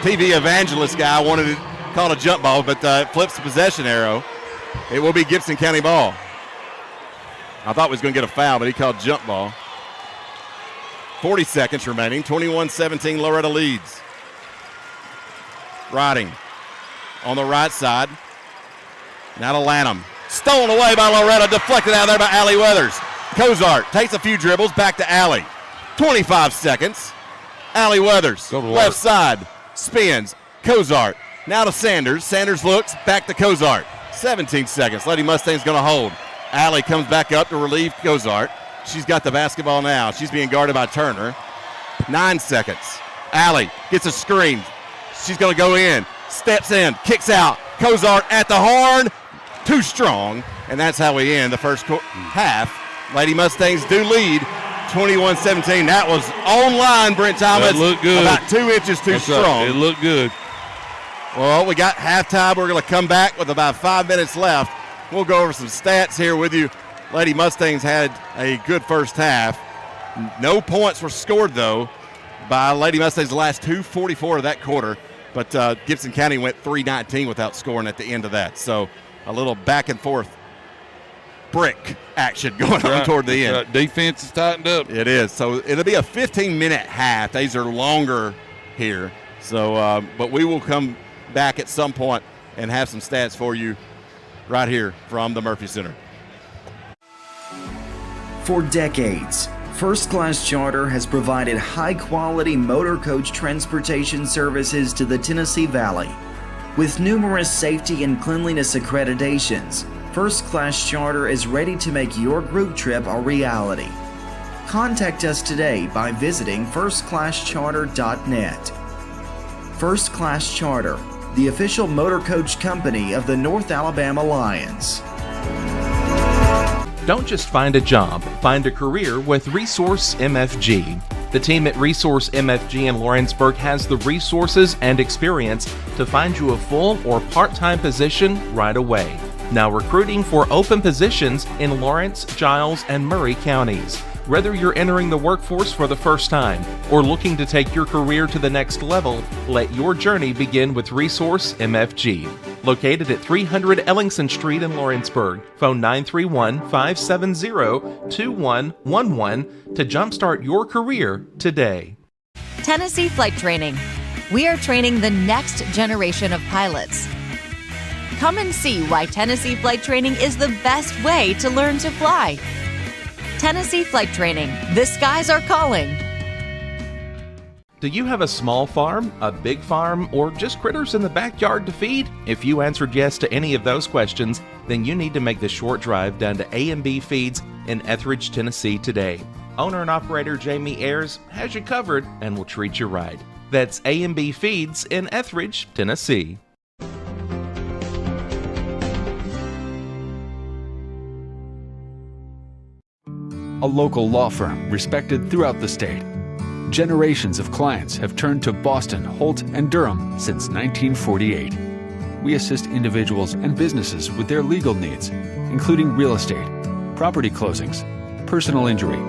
TV evangelist guy wanted to call a jump ball, but flips the possession arrow. It will be Gibson County ball. I thought he was going to get a foul, but he called jump ball. 40 seconds remaining, 21-17, Loretto leads. Riding on the right side. Now to Lanham. Stolen away by Loretto, deflected out there by Allie Weathers. Kozart takes a few dribbles, back to Allie. 25 seconds. Allie Weathers, left side, spins. Kozart, now to Sanders. Sanders looks, back to Kozart. 17 seconds. Lady Mustang's going to hold. Allie comes back up to relieve Kozart. She's got the basketball now. She's being guarded by Turner. 9 seconds. Allie gets a screen. She's going to go in. Steps in. Kicks out. Kozart at the horn. Too strong. And that's how we end the first half. Lady Mustangs do lead 21-17. That was online, Brent Thomas. That looked good. About 2 inches too strong. It looked good. Well, we got halftime. We're going to come back with about 5 minutes left. We'll go over some stats here with you. Lady Mustangs had a good first half. No points were scored, though, by Lady Mustangs the last 2:44 of that quarter. But Gibson County went 3-19 without scoring at the end of that. So a little back and forth brick action going on toward the end. Defense is tightened up. It is. So it'll be a 15-minute half. These are longer here. So, but we will come back at some point and have some stats for you right here from the Murphy Center. For decades, First Class Charter has provided high-quality motor coach transportation services to the Tennessee Valley. With numerous safety and cleanliness accreditations, First Class Charter is ready to make your group trip a reality. Contact us today by visiting firstclasscharter.net. First Class Charter, the official motor coach company of the North Alabama Lions. Don't just find a job, find a career with Resource MFG. The team at Resource MFG in Lawrenceburg has the resources and experience to find you a full or part-time position right away. Now recruiting for open positions in Lawrence, Giles, and Murray counties. Whether you're entering the workforce for the first time or looking to take your career to the next level, let your journey begin with Resource MFG. Located at 300 Ellingson Street in Lawrenceburg. Phone 931-570-2111 to jumpstart your career today. Tennessee Flight Training. We are training the next generation of pilots. Come and see why Tennessee Flight Training is the best way to learn to fly. Tennessee Flight Training. The skies are calling. Do you have a small farm, a big farm, or just critters in the backyard to feed? If you answered yes to any of those questions, then you need to make the short drive down to A&B Feeds in Etheridge, Tennessee today. Owner and operator Jamie Ayers has you covered and will treat you right. That's A&B Feeds in Etheridge, Tennessee. A local law firm respected throughout the state. Generations of clients have turned to Boston, Holt, and Durham since 1948. We assist individuals and businesses with their legal needs, including real estate, property closings, personal injury,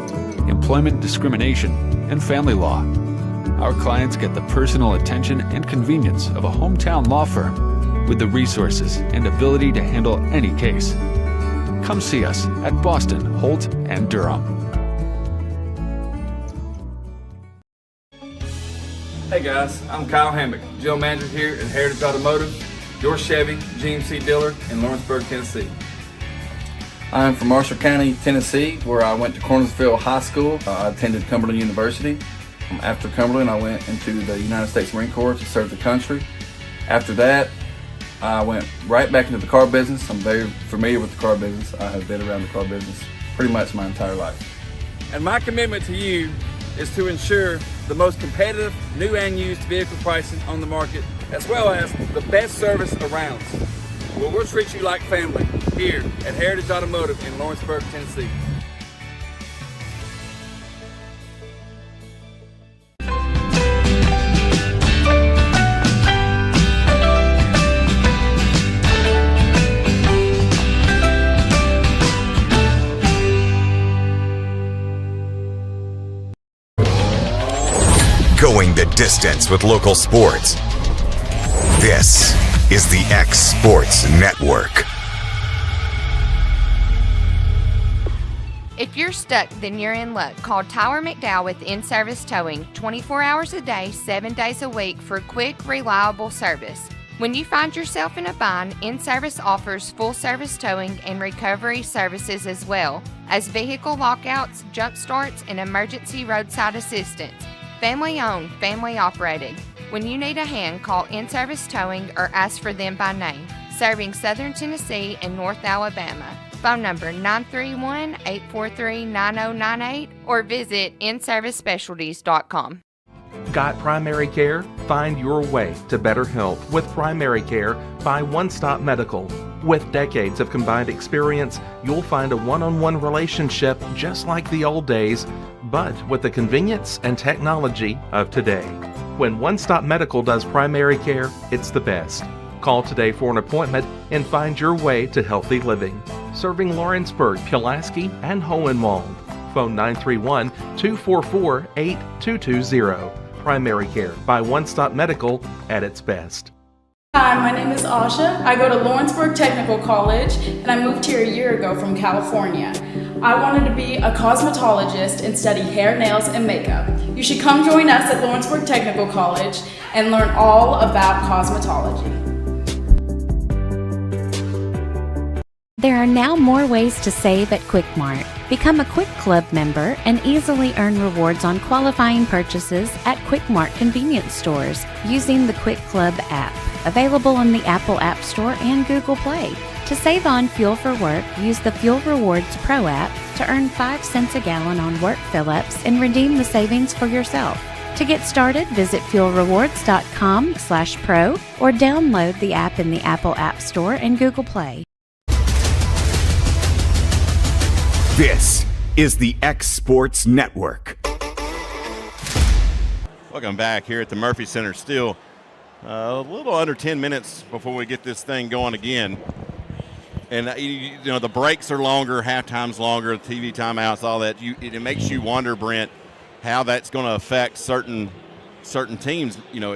employment discrimination, and family law. Our clients get the personal attention and convenience of a hometown law firm with the resources and ability to handle any case. Come see us at Boston, Holt, and Durham. Hey guys, I'm Kyle Hammock, General Manager here at Heritage Automotive, your Chevy GMC dealer in Lawrenceburg, Tennessee. I'm from Marshall County, Tennessee, where I went to Cornersville High School. I attended Cumberland University. After Cumberland, I went into the United States Marine Corps to serve the country. After that, I went right back into the car business. I'm very familiar with the car business. I have been around the car business pretty much my entire life. And my commitment to you is to ensure the most competitive new and used vehicle pricing on the market, as well as the best service around. Well, we'll treat you like family here at Heritage Automotive in Lawrenceburg, Tennessee. Going the distance with local sports. This is the X Sports Network. If you're stuck, then you're in luck. Call Tyler McDowell with In-Service Towing 24 hours a day, 7 days a week for quick, reliable service. When you find yourself in a bind, In-Service offers full-service towing and recovery services as well as vehicle lockouts, jump starts, and emergency roadside assistance. Family owned, family operated. When you need a hand, call In-Service Towing or ask for them by name. Serving Southern Tennessee and North Alabama. Phone number 931-843-9098 or visit inservicespecialties.com. Got primary care? Find your way to better health with primary care by One Stop Medical. With decades of combined experience, you'll find a one-on-one relationship just like the old days, but with the convenience and technology of today. When One Stop Medical does primary care, it's the best. Call today for an appointment and find your way to healthy living. Serving Lawrenceburg, Pulaski, and Hohenwald. Phone 931-244-8220. Primary care by One Stop Medical at its best. Hi, my name is Asha. I go to Lawrenceburg Technical College, and I moved here a year ago from California. I wanted to be a cosmetologist and study hair, nails, and makeup. You should come join us at Lawrenceburg Technical College and learn all about cosmetology. There are now more ways to save at Quick Mart. Become a Quick Club member and easily earn rewards on qualifying purchases at Quick Mart convenience stores using the Quick Club app, available on the Apple App Store and Google Play. To save on fuel for work, use the Fuel Rewards Pro app to earn 5 cents a gallon on work fill-ups and redeem the savings for yourself. To get started, visit fuelrewards.com/pro or download the app in the Apple App Store and Google Play. This is the X Sports Network. Welcome back here at the Murphy Center. Still a little under 10 minutes before we get this thing going again. And, you know, the breaks are longer, halftime's longer, TV timeouts, all that. It makes you wonder, Brent, how that's going to affect certain teams. You know,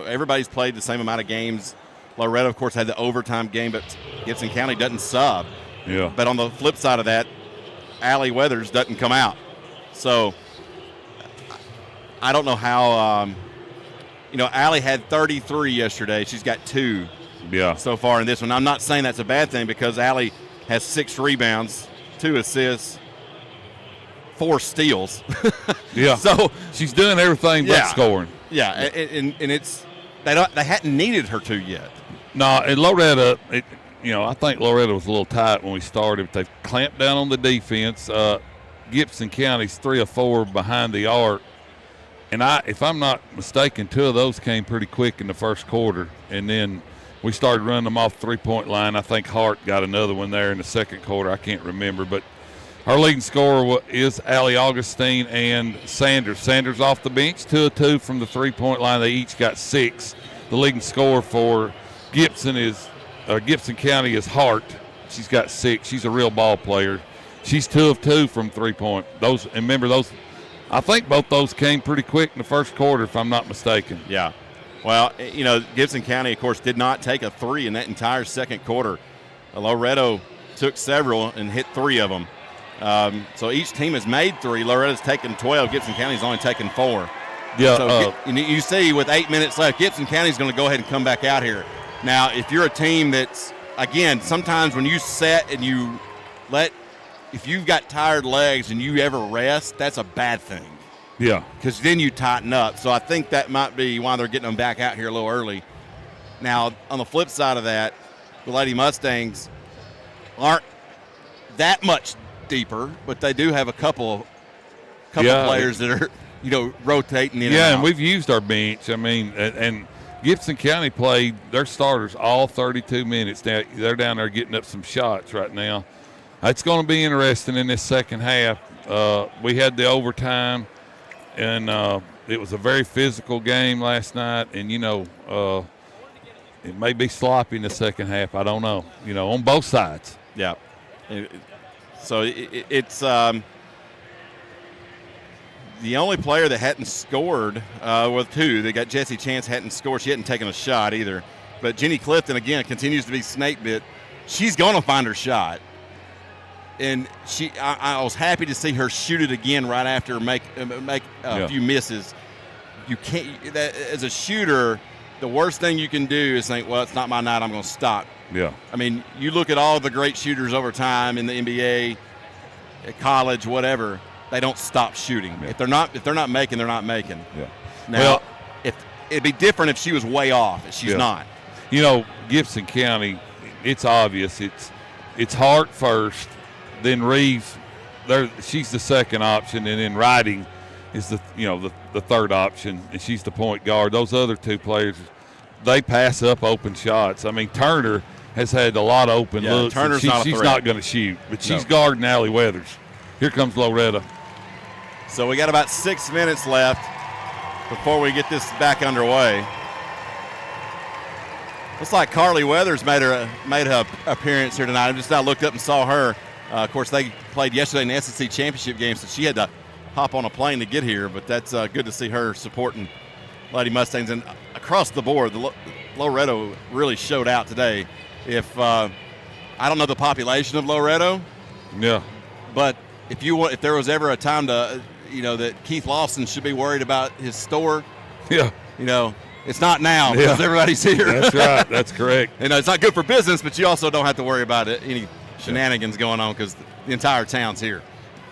everybody's played the same amount of games. Loretto, of course, had the overtime game, but Gibson County doesn't sub. Yeah. But on the flip side of that, Allie Weathers doesn't come out. So I don't know how Allie had 33 yesterday. She's got 2 so far in this one. I'm not saying that's a bad thing because Allie has 6 rebounds, 2 assists, 4 steals. Yeah. So she's doing everything but scoring. Yeah, and it's they hadn't needed her to yet. No, and Loretto, I think Loretto was a little tight when we started. They've clamped down on the defense. Gibson County's 3 of 4 behind the arc. And if I'm not mistaken, 2 of those came pretty quick in the first quarter. And then we started running them off the three-point line. I think Hart got another one there in the second quarter. I can't remember. But our leading scorer is Allie Augustine and Sanders. Sanders off the bench, 2 of 2 from the three-point line. They each got 6. The leading scorer for Gibson County is Hart. She's got 6. She's a real ball player. She's 2 of 2 from three-point. I think both those came pretty quick in the first quarter, if I'm not mistaken. Yeah. Well, Gibson County, of course, did not take a 3 in that entire second quarter. Loretto took several and hit 3 of them. So each team has made 3. Loretto's taken 12. Gibson County's only taken 4. Yeah. So you see with 8 minutes left, Gibson County's going to go ahead and come back out here. Now, if you're a team that's, again, sometimes when you set and if you've got tired legs and you ever rest, that's a bad thing. Yeah. Because then you tighten up. So I think that might be why they're getting them back out here a little early. Now, on the flip side of that, the Lady Mustangs aren't that much deeper, but they do have a couple players that rotating in. Yeah, and and we've used our bench. I mean, and Gibson County played their starters all 32 minutes. They're down there getting up some shots right now. It's going to be interesting in this second half. We had the overtime, and it was a very physical game last night. And, it may be sloppy in the second half. I don't know, on both sides. Yeah. So it's the only player that hadn't scored with two. They got Jessie Chance hadn't scored. She hadn't taken a shot either. But Jenny Clifton, again, continues to be snake bit. She's going to find her shot. And I was happy to see her shoot it again right after make a few misses. You can't, as a shooter, the worst thing you can do is think, well, it's not my night, I'm going to stop. Yeah. I mean, you look at all the great shooters over time in the NBA, at college, whatever, they don't stop shooting. Yeah. If they're not making, they're not making. Yeah. Now, it'd be different if she was way off. If she's not. Gibson County, it's obvious. It's Hart first, then Reeves. She's the second option, and then Riding is the third option, and she's the point guard. Those other two players, they pass up open shots. I mean, Turner has had a lot of open looks. Turner's she's not going to shoot, but she's guarding Allie Weathers. Here comes Loretto. So we got about 6 minutes left before we get this back underway. Looks like Carly Weathers made her appearance here tonight. I just now looked up and saw her. Of course, they played yesterday in the SEC championship game, so she had to hop on a plane to get here. But that's good to see her supporting Lady Mustangs. And across the board, the Loretto really showed out today. I don't know the population of Loretto. Yeah. But if there was ever a time to, that Keith Lawson should be worried about his store. Yeah. It's not now because everybody's here. That's right. That's correct. It's not good for business, but you also don't have to worry about any shenanigans going on because the entire town's here.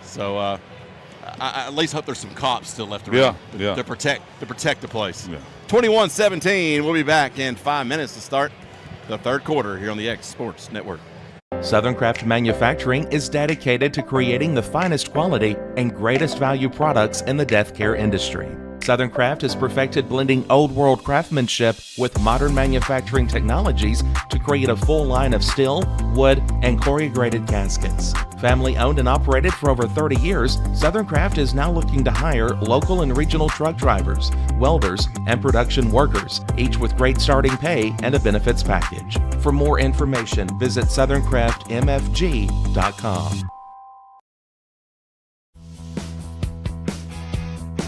So I at least hope there's some cops still left around to protect the place. Yeah. 21-17. We'll be back in 5 minutes to start the third quarter here on the X Sports Network. Southern Craft Manufacturing is dedicated to creating the finest quality and greatest value products in the death care industry. Southern Craft has perfected blending old world craftsmanship with modern manufacturing technologies to create a full line of steel, wood, and corrugated caskets. Family owned and operated for over 30 years, Southern Craft is now looking to hire local and regional truck drivers, welders, and production workers, each with great starting pay and a benefits package. For more information, visit southern.craftmfg.com.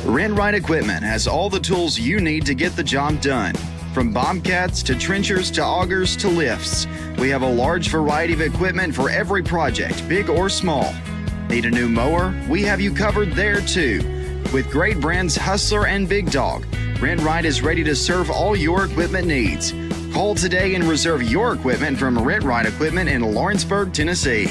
Rent-Right Equipment has all the tools you need to get the job done. From bobcats to trenchers to augers to lifts, we have a large variety of equipment for every project, big or small. Need a new mower? We have you covered there too. With great brands Hustler and Big Dog, Rent-Right is ready to serve all your equipment needs. Call today and reserve your equipment from Rent-Right Equipment in Lawrenceburg, Tennessee.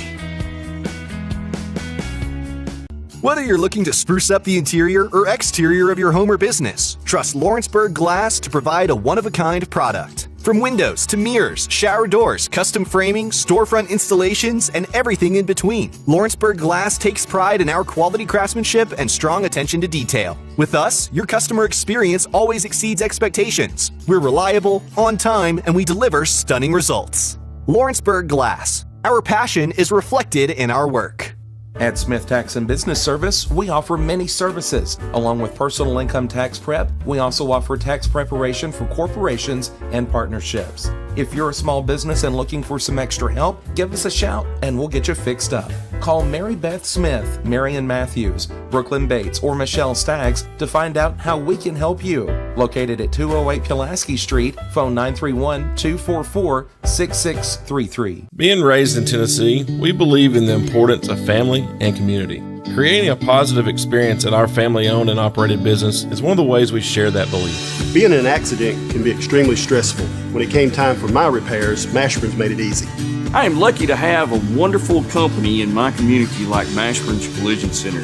Whether you're looking to spruce up the interior or exterior of your home or business, trust Lawrenceburg Glass to provide a one-of-a-kind product. From windows to mirrors, shower doors, custom framing, storefront installations, and everything in between, Lawrenceburg Glass takes pride in our quality craftsmanship and strong attention to detail. With us, your customer experience always exceeds expectations. We're reliable, on time, and we deliver stunning results. Lawrenceburg Glass. Our passion is reflected in our work. At Smith Tax and Business Service, we offer many services. Along with personal income tax prep, we also offer tax preparation for corporations and partnerships. If you're a small business and looking for some extra help, give us a shout and we'll get you fixed up. Call Mary Beth Smith, Marion Matthews, Brooklyn Bates, or Michelle Staggs to find out how we can help you. Located at 208 Pulaski Street, phone 931-244-6633. Being raised in Tennessee, we believe in the importance of family and community. Creating a positive experience at our family-owned and operated business is one of the ways we share that belief. Being in an accident can be extremely stressful. When it came time for my repairs, Mashburn's made it easy. I am lucky to have a wonderful company in my community like Mashburn's Collision Center.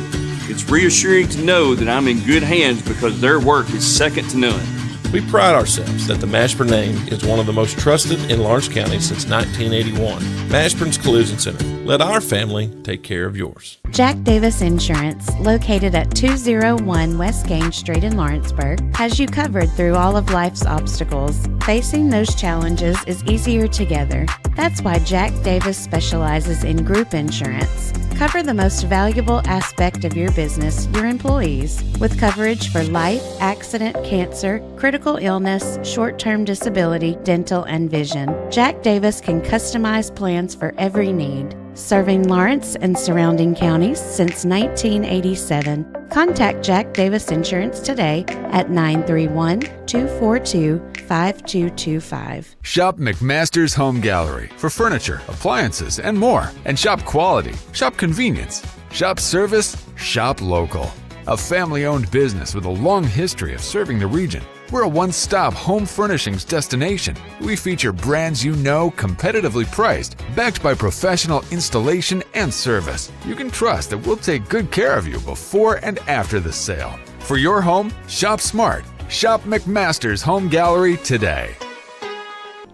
It's reassuring to know that I'm in good hands because their work is second to none. We pride ourselves that the Mashburn name is one of the most trusted in Lawrence County since 1981. Mashburn's Collision Center. Let our family take care of yours. Jack Davis Insurance, located at 201 West Gaines Street in Lawrenceburg, has you covered through all of life's obstacles. Facing those challenges is easier together. That's why Jack Davis specializes in group insurance. Cover the most valuable aspect of your business, your employees, with coverage for life, accident, cancer, critical illness, short-term disability, dental, and vision. Jack Davis can customize plans for every need. Serving Lawrence and surrounding counties since 1987. Contact Jack Davis Insurance today at 931-242-5225. Shop McMaster's Home Gallery for furniture, appliances, and more. And shop quality, shop convenience, shop service, shop local. A family-owned business with a long history of serving the region. We're a one-stop home furnishings destination. We feature brands you know, competitively priced, backed by professional installation and service. You can trust that we'll take good care of you before and after the sale. For your home, shop smart. Shop McMaster's Home Gallery today.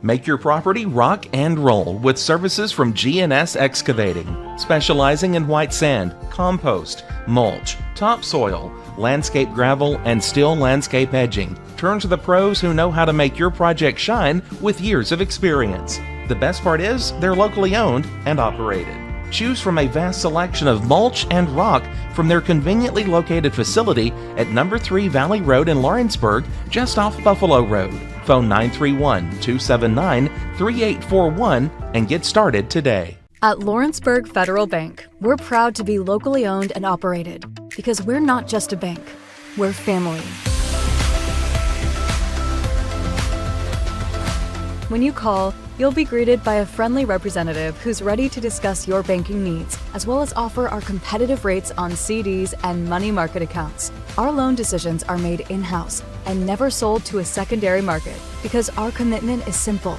Make your property rock and roll with services from G&S Excavating, specializing in white sand, compost, mulch, topsoil, landscape gravel, and steel landscape edging. Turn to the pros who know how to make your project shine with years of experience. The best part is they're locally owned and operated. Choose from a vast selection of mulch and rock from their conveniently located facility at number 3 Valley Road in Lawrenceburg, just off Buffalo Road. Phone 931-279-3841 and get started today. At Lawrenceburg Federal Bank, we're proud to be locally owned and operated because we're not just a bank, we're family. When you call, you'll be greeted by a friendly representative who's ready to discuss your banking needs, as well as offer our competitive rates on CDs and money market accounts. Our loan decisions are made in-house and never sold to a secondary market because our commitment is simple.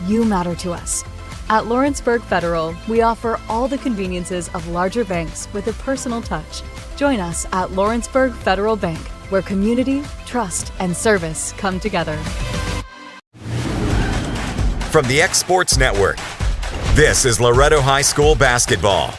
You matter to us. At Lawrenceburg Federal, we offer all the conveniences of larger banks with a personal touch. Join us at Lawrenceburg Federal Bank, where community, trust, and service come together. From the X Sports Network, this is Loretto High School basketball.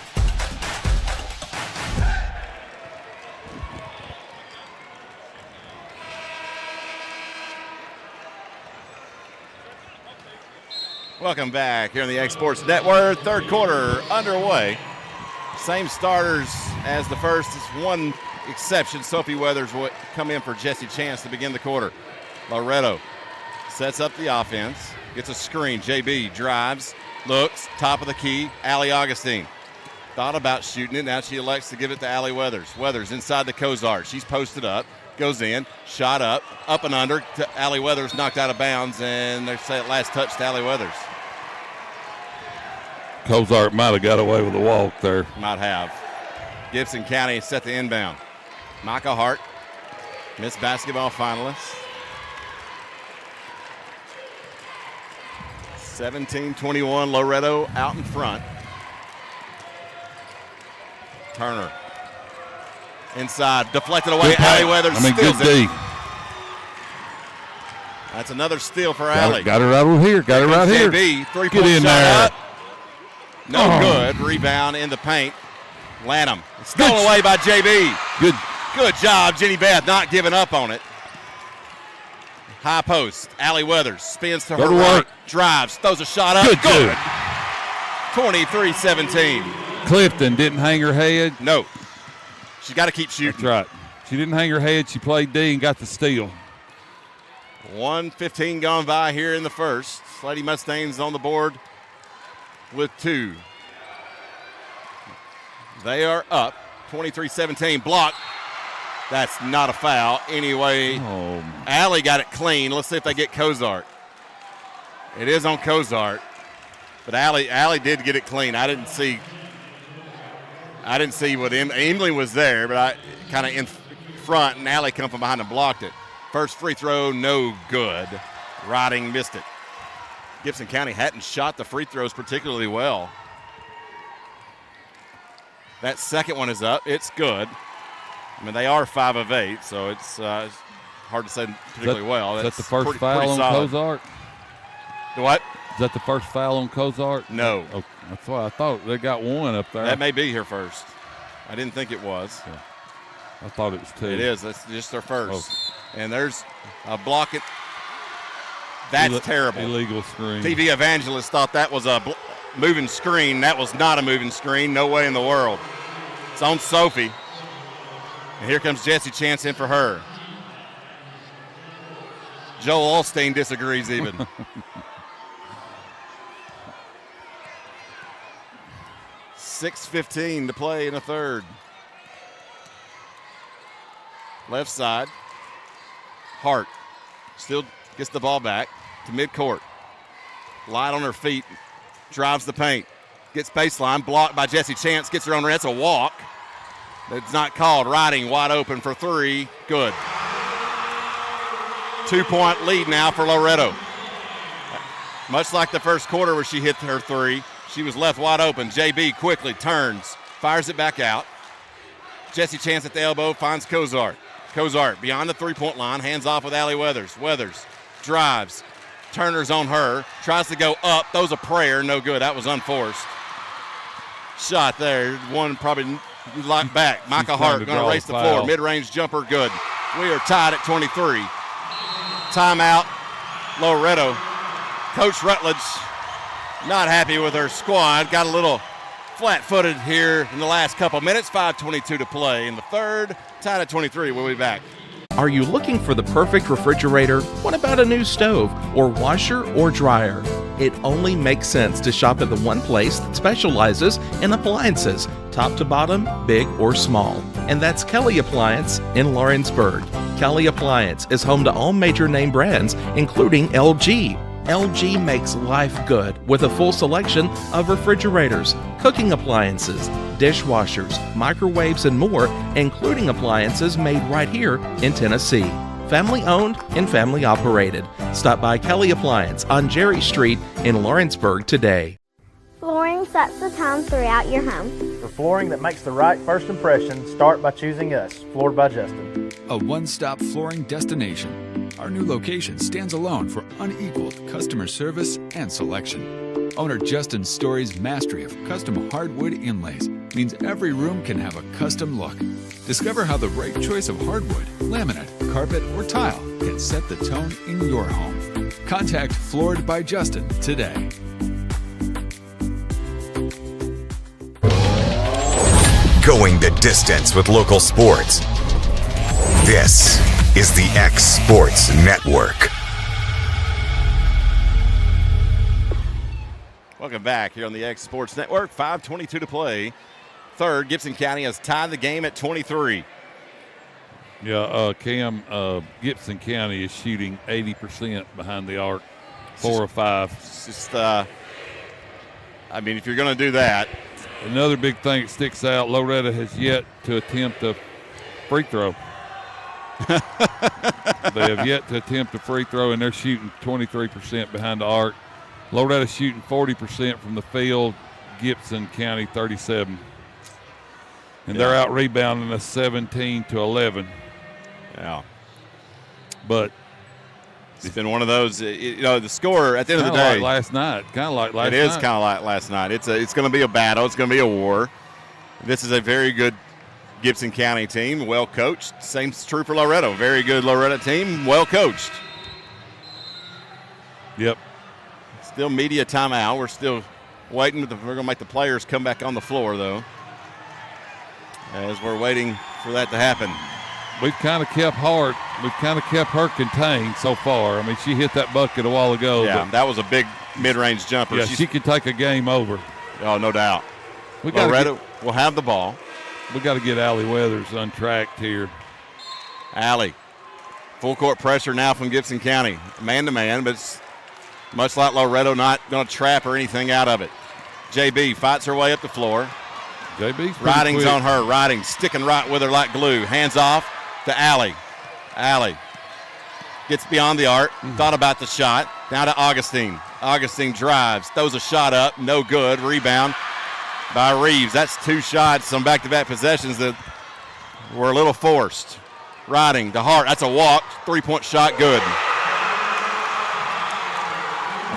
Welcome back here on the X Sports Network. Third quarter underway. Same starters as the first. It's one exception. Sophie Weathers will come in for Jesse Chance to begin the quarter. Loretto sets up the offense. Gets a screen. JB drives, looks, top of the key. Allie Augustine thought about shooting it. Now she elects to give it to Allie Weathers. Weathers inside the Cozart. She's posted up, goes in, shot up and under. To Allie Weathers, knocked out of bounds, and they say last touch to Allie Weathers. Cozart might have got away with a walk there. Might have. Gibson County set the inbound. Micah Hart, Miss Basketball finalist. 17-21, Loretto out in front. Turner inside, deflected away. Allie Weathers steals good D. it. That's another steal for Allie. Got her right over here. Got her right here. JB, three-point Get in shot there. up. No good. Rebound in the paint. Lanham stolen away by JB. Good job, Jenny Beth, not giving up on it. High post. Allie Weathers spins to her right. Drives. Throws a shot up. Good. 23-17. Clifton didn't hang her head. No. She's got to keep shooting. That's right. She didn't hang her head. She played D and got the steal. 1:15 gone by here in the first. Lady Mustangs on the board with 2. They are up. 23-17. Block. That's not a foul. Anyway, Allie got it clean. Let's see if they get Cozart. It is on Cozart. But Allie did get it clean. I didn't see what Emily was there, but I kind of in front, and Allie come from behind and blocked it. First free throw, no good. Riding missed it. Gibson County hadn't shot the free throws particularly well. That second one is up. It's good. I mean, they are 5 of 8, so it's hard to say particularly well. Is that the first foul on Cozart? The what? Is that the first foul on Cozart? No. Oh, that's what I thought. They got one up there. That may be here first. I didn't think it was. Yeah. I thought it was 2. It is. That's just their first. Oh. And there's a block it. That's terrible. Illegal screen. TV Evangelist thought that was a moving screen. That was not a moving screen. No way in the world. It's on Sophie. And here comes Jessie Chance in for her. Joel Olstein disagrees even. $6:15 to play in the third. Left side. Hart still gets the ball back to midcourt. Light on her feet. Drives the paint. Gets baseline. Blocked by Jessie Chance. Gets her on her. That's a walk. It's not called. Riding wide open for 3. Good. 2-point lead now for Loretto. Much like the first quarter where she hit her 3, she was left wide open. JB quickly turns, fires it back out. Jessie Chance at the elbow finds Cozart. Cozart beyond the 3-point line, hands off with Allie Weathers. Weathers drives. Turner's on her, tries to go up, throws a prayer, no good. That was unforced. Shot there, one probably locked back. Micah Hart going to race the floor. Mid-range jumper, good. We are tied at 23. Timeout, Loretto. Coach Rutledge not happy with her squad. Got a little flat-footed here in the last couple minutes. 5:22 to play in the third. Tied at 23. We'll be back. Are you looking for the perfect refrigerator? What about a new stove or washer or dryer? It only makes sense to shop at the one place that specializes in appliances, top to bottom, big or small. And that's Kelly Appliance in Lawrenceburg. Kelly Appliance is home to all major name brands, including LG. LG makes life good with a full selection of refrigerators, cooking appliances, dishwashers, microwaves, and more, including appliances made right here in Tennessee. Family owned and family operated. Stop by Kelly Appliance on Jerry Street in Lawrenceburg today. Flooring sets the tone throughout your home. For flooring that makes the right first impression, start by choosing us, Floored by Justin. A one-stop flooring destination. Our new location stands alone for unequaled customer service and selection. Owner Justin Story's mastery of custom hardwood inlays means every room can have a custom look. Discover how the right choice of hardwood, laminate, carpet, or tile can set the tone in your home. Contact Floored by Justin today. Going the distance with local sports. This is the X Sports Network. Welcome back here on the X Sports Network. 5:22 to play. Third, Gibson County has tied the game at 23. Yeah, Cam, Gibson County is shooting 80% behind the arc, 4 of 5. It's just, I mean, if you're going to do that. Another big thing that sticks out, Loretto has yet to attempt a free throw. They have yet to attempt a free throw, and they're shooting 23% behind the arc. Loretto shooting 40% from the field, Gibson County 37. And they're out rebounding us 17-11. Yeah. But it's been one of those, the score at the end of the day. Like last night. Kind of like last night. It is kind of like last night. It's going to be a battle. It's going to be a war. This is a very good Gibson County team, well coached. Same's true for Loretto. Very good Loretto team, well coached. Yep. Still media timeout. We're still waiting. We're going to make the players come back on the floor, though, as we're waiting for that to happen. We've kind of kept Hart. We've kind of kept her contained so far. I mean, she hit that bucket a while ago. Yeah, but that was a big mid-range jumper. Yeah, she could take a game over. Oh, no doubt. Loretto will have the ball. We got to get Allie Weathers untracked here. Allie, full court pressure now from Gibson County. Man-to-man, but it's much like Loretto, not going to trap or anything out of it. JB fights her way up the floor. JB's Riding's on her. Riding, sticking right with her like glue. Hands off to Allie. Allie gets beyond the arc. Thought about the shot. Down to Augustine. Augustine drives. Throws a shot up. No good. Rebound by Reeves. That's 2 shots on back-to-back possessions that were a little forced. Riding to Hart. That's a walk. 3-point shot. Good.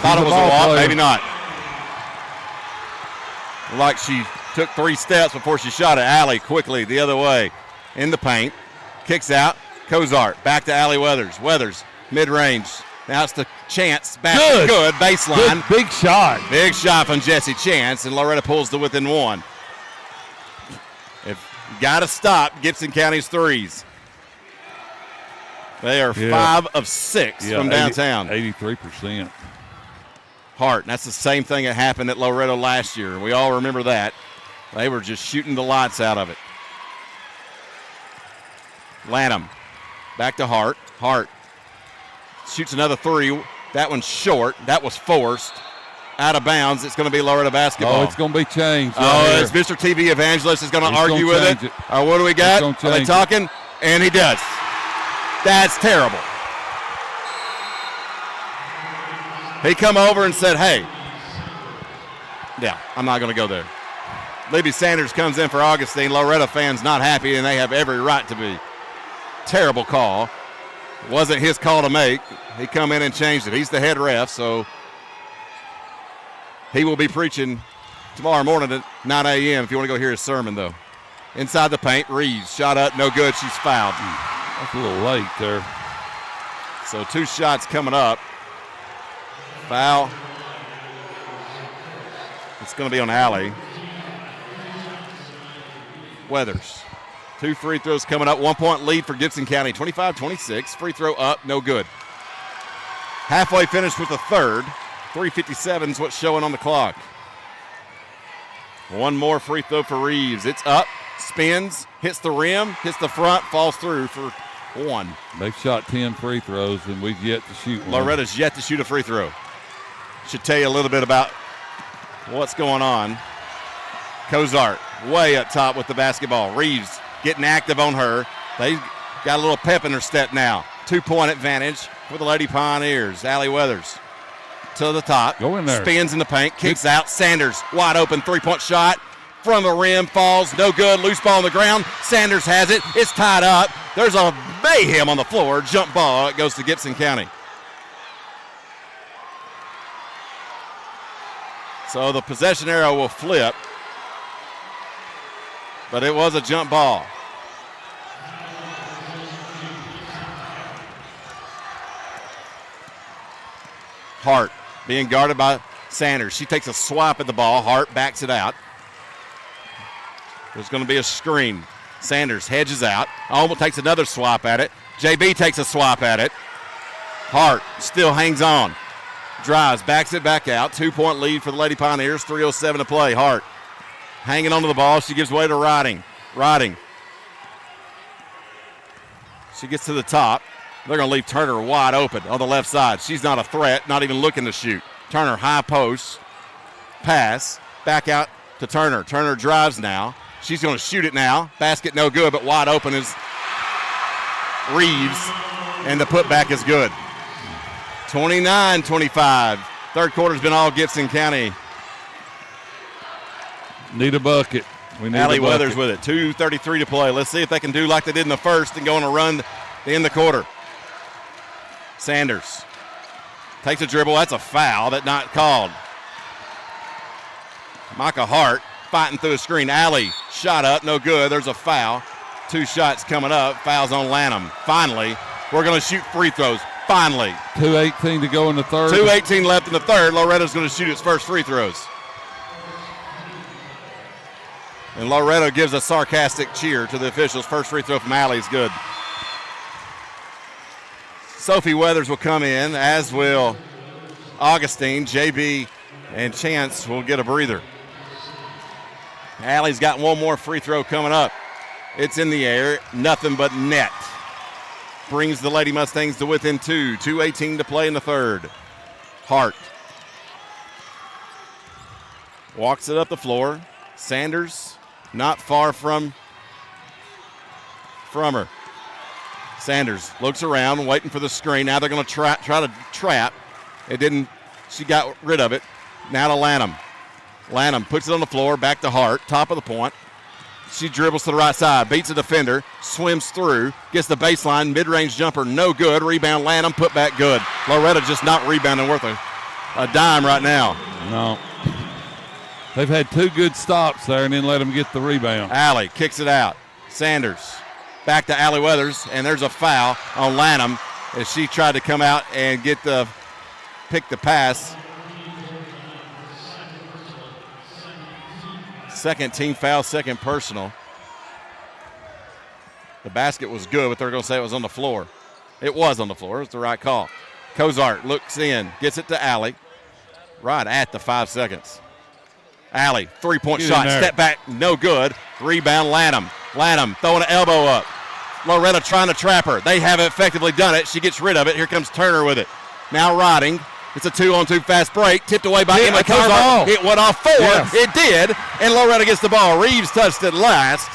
Thought it was a walk. Maybe not. Like she Took 3 steps before she shot it. Allie quickly the other way in the paint. Kicks out. Cozart back to Allie Weathers. Weathers mid-range. Now it's to Chance. Back good. Baseline. Good, big shot. Big shot from Jesse Chance, and Loretto pulls to within 1. Got to stop Gibson County's threes. They are 5 of 6 from downtown. 83%. Hart. That's the same thing that happened at Loretto last year. We all remember that. They were just shooting the lights out of it. Lanham. Back to Hart. Hart shoots another 3. That one's short. That was forced. Out of bounds. It's going to be Loretto basketball. Oh, it's going to be changed. It's Mr. TV Evangelist is going to argue with it. What do we got? Are they talking? And he does. That's terrible. He come over and said, hey. Yeah, I'm not going to go there. Libby Sanders comes in for Augustine. Loretto fans not happy, and they have every right to be. Terrible call. Wasn't his call to make. He come in and changed it. He's the head ref, so he will be preaching tomorrow morning at 9 a.m. if you want to go hear his sermon, though. Inside the paint, Reeves. Shot up, no good. She's fouled. That's a little late there. So 2 shots coming up. Foul. It's going to be on Allie. Weathers. 2 free throws coming up. 1-point lead for Gibson County. 25-26. Free throw up, no good. Halfway finished with the third. 3:57 is what's showing on the clock. 1 more free throw for Reeves. It's up, spins, hits the rim, hits the front, falls through for 1. They've shot 10 free throws, and we've yet to shoot one. Loretta's yet to shoot a free throw. Should tell you a little bit about what's going on. Cozart way up top with the basketball. Reeves getting active on her. They got a little pep in their step now. 2-point advantage for the Lady Pioneers. Allie Weathers to the top. Go in there. Spins in the paint. Kicks out. Sanders wide open 3-point shot. From the rim. Falls. No good. Loose ball on the ground. Sanders has it. It's tied up. There's a mayhem on the floor. Jump ball. It goes to Gibson County. So the possession arrow will flip. But it was a jump ball. Hart being guarded by Sanders. She takes a swipe at the ball. Hart backs it out. There's going to be a screen. Sanders hedges out. Almost takes another swipe at it. JB takes a swipe at it. Hart still hangs on. Drives, backs it back out. 2-point lead for the Lady Pioneers. 3:07 to play. Hart hanging onto the ball. She gives way to Riding. She gets to the top. They're going to leave Turner wide open on the left side. She's not a threat, not even looking to shoot. Turner high post. Pass. Back out to Turner. Turner drives now. She's going to shoot it now. Basket no good, but wide open is Reeves. And the putback is good. 29-25. Third quarter's been all Gibson County. Need a bucket. We need Allie a bucket. Weathers with it. 2:33 to play. Let's see if they can do like they did in the first and go on a run in the quarter. Sanders takes a dribble. That's a foul. That's not called. Micah Hart fighting through a screen. Allie shot up. No good. There's a foul. 2 shots coming up. Fouls on Lanham. Finally, we're going to shoot free throws. Finally. 2:18 to go in the third. 2:18 left in the third. Loretto's going to shoot its first free throws. And Loretto gives a sarcastic cheer to the officials. First free throw from Allie is good. Sophie Weathers will come in, as will Augustine. JB and Chance will get a breather. Allie's got 1 more free throw coming up. It's in the air. Nothing but net. Brings the Lady Mustangs to within 2. 2:18 to play in the third. Hart walks it up the floor. Sanders not far from her. Sanders looks around, waiting for the screen. Now they're going to try to trap. It didn't. She got rid of it. Now to Lanham. Lanham puts it on the floor, back to Hart, top of the point. She dribbles to the right side, beats a defender, swims through, gets the baseline, mid-range jumper, no good. Rebound Lanham, put back good. Loretto just not rebounding worth a dime right now. No. They've had 2 good stops there and then let them get the rebound. Allie kicks it out. Sanders back to Allie Weathers, and there's a foul on Lanham as she tried to come out and pick the pass. Second team foul, second personal. The basket was good, but they're going to say it was on the floor. It was on the floor. It was the right call. Cozart looks in, gets it to Allie. Right at the 5 seconds. Allie, three-point shot, step back, no good. Rebound, Lanham. Lanham throwing an elbow up. Loretto trying to trap her. They have effectively done it. She gets rid of it. Here comes Turner with it. Now Riding. It's a 2-on-2 fast break. Tipped away by Emma Cozart. It went off 4. Yes. It did. And Loretto gets the ball. Reeves touched it last.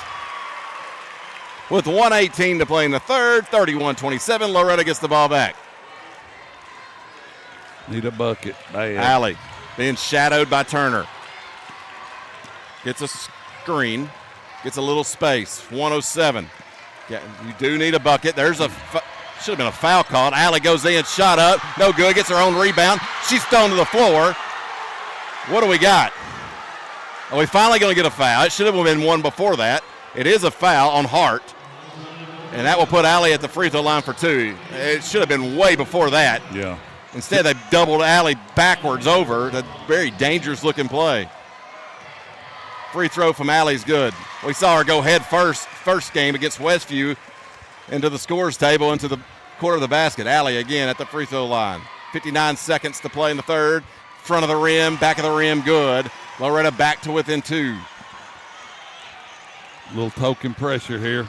With 1:18 to play in the third. 31-27. Loretto gets the ball back. Need a bucket. Bad. Allie being shadowed by Turner. Gets a screen. Gets a little space. 107. Yeah, you do need a bucket. There's should have been a foul called. Allie goes in, shot up, no good, gets her own rebound. She's thrown to the floor. What do we got? Are we finally going to get a foul? It should have been one before that. It is a foul on Hart, and that will put Allie at the free throw line for 2. It should have been way before that. Yeah. Instead, they doubled Allie backwards over. A very dangerous-looking play. Free throw from Allie's good. We saw her go head first game against Westview into the scores table, into the corner of the basket. Allie again at the free throw line. 59 seconds to play in the third. Front of the rim, back of the rim, good. Loretto back to within 2. A little token pressure here.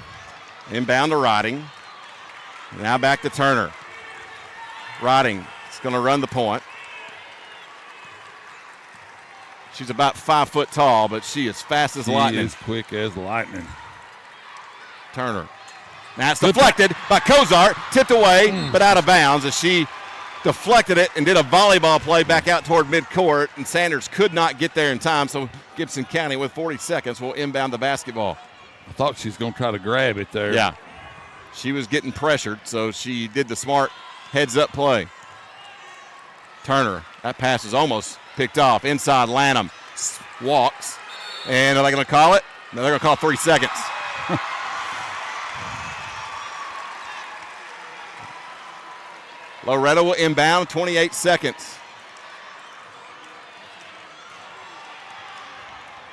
Inbound to Riding. Now back to Turner. Riding is going to run the point. She's about 5 foot tall, but she is fast as lightning. She is quick as lightning. Turner. Now it's deflected by Cozart, tipped away, but out of bounds as she deflected it and did a volleyball play back out toward midcourt, and Sanders could not get there in time, so Gibson County with 40 seconds will inbound the basketball. I thought she was going to try to grab it there. Yeah. She was getting pressured, so she did the smart heads-up play. Turner, that pass is almost picked off. Inside, Lanham walks, and are they going to call it? No, they're going to call 3 seconds. Loretto will inbound, 28 seconds.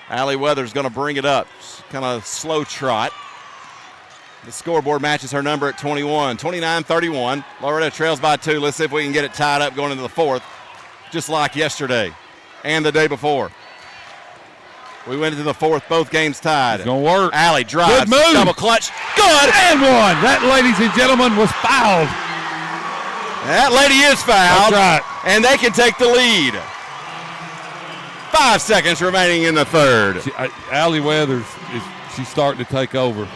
Allie Weathers going to bring it up. Kind of slow trot. The scoreboard matches her number at 21. 29-31. Loretto trails by 2. Let's see if we can get it tied up going into the fourth, just like yesterday and the day before. We went into the fourth, both games tied. It's going to work. Allie drives, good move. Double clutch, good. And one. That, ladies and gentlemen, was fouled. That lady is fouled. That's right. And they can take the lead. 5 seconds remaining in the third. Allie Weathers, she's starting to take over.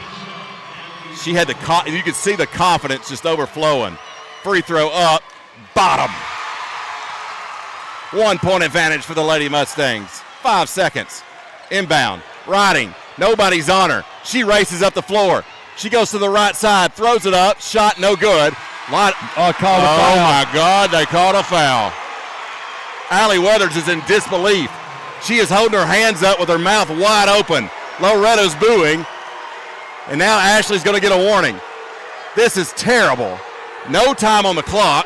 She had you could see the confidence just overflowing. Free throw up, bottom. 1 point advantage for the Lady Mustangs. 5 seconds. Inbound. Riding. Nobody's on her. She races up the floor. She goes to the right side, throws it up, shot no good. Called a foul. Oh my God, they called a foul. Allie Weathers is in disbelief. She is holding her hands up with her mouth wide open. Loretto's booing. And now Ashley's going to get a warning. This is terrible. No time on the clock.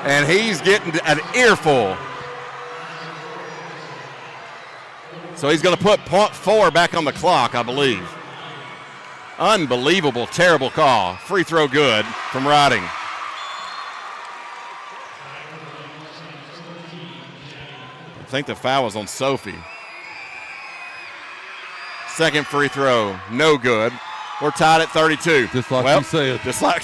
And he's getting an earful. So he's going to put .4 back on the clock, I believe. Unbelievable, terrible call. Free throw good from Riding. I think the foul was on Sophie. Second free throw, no good. We're tied at 32. Just like you said. Just like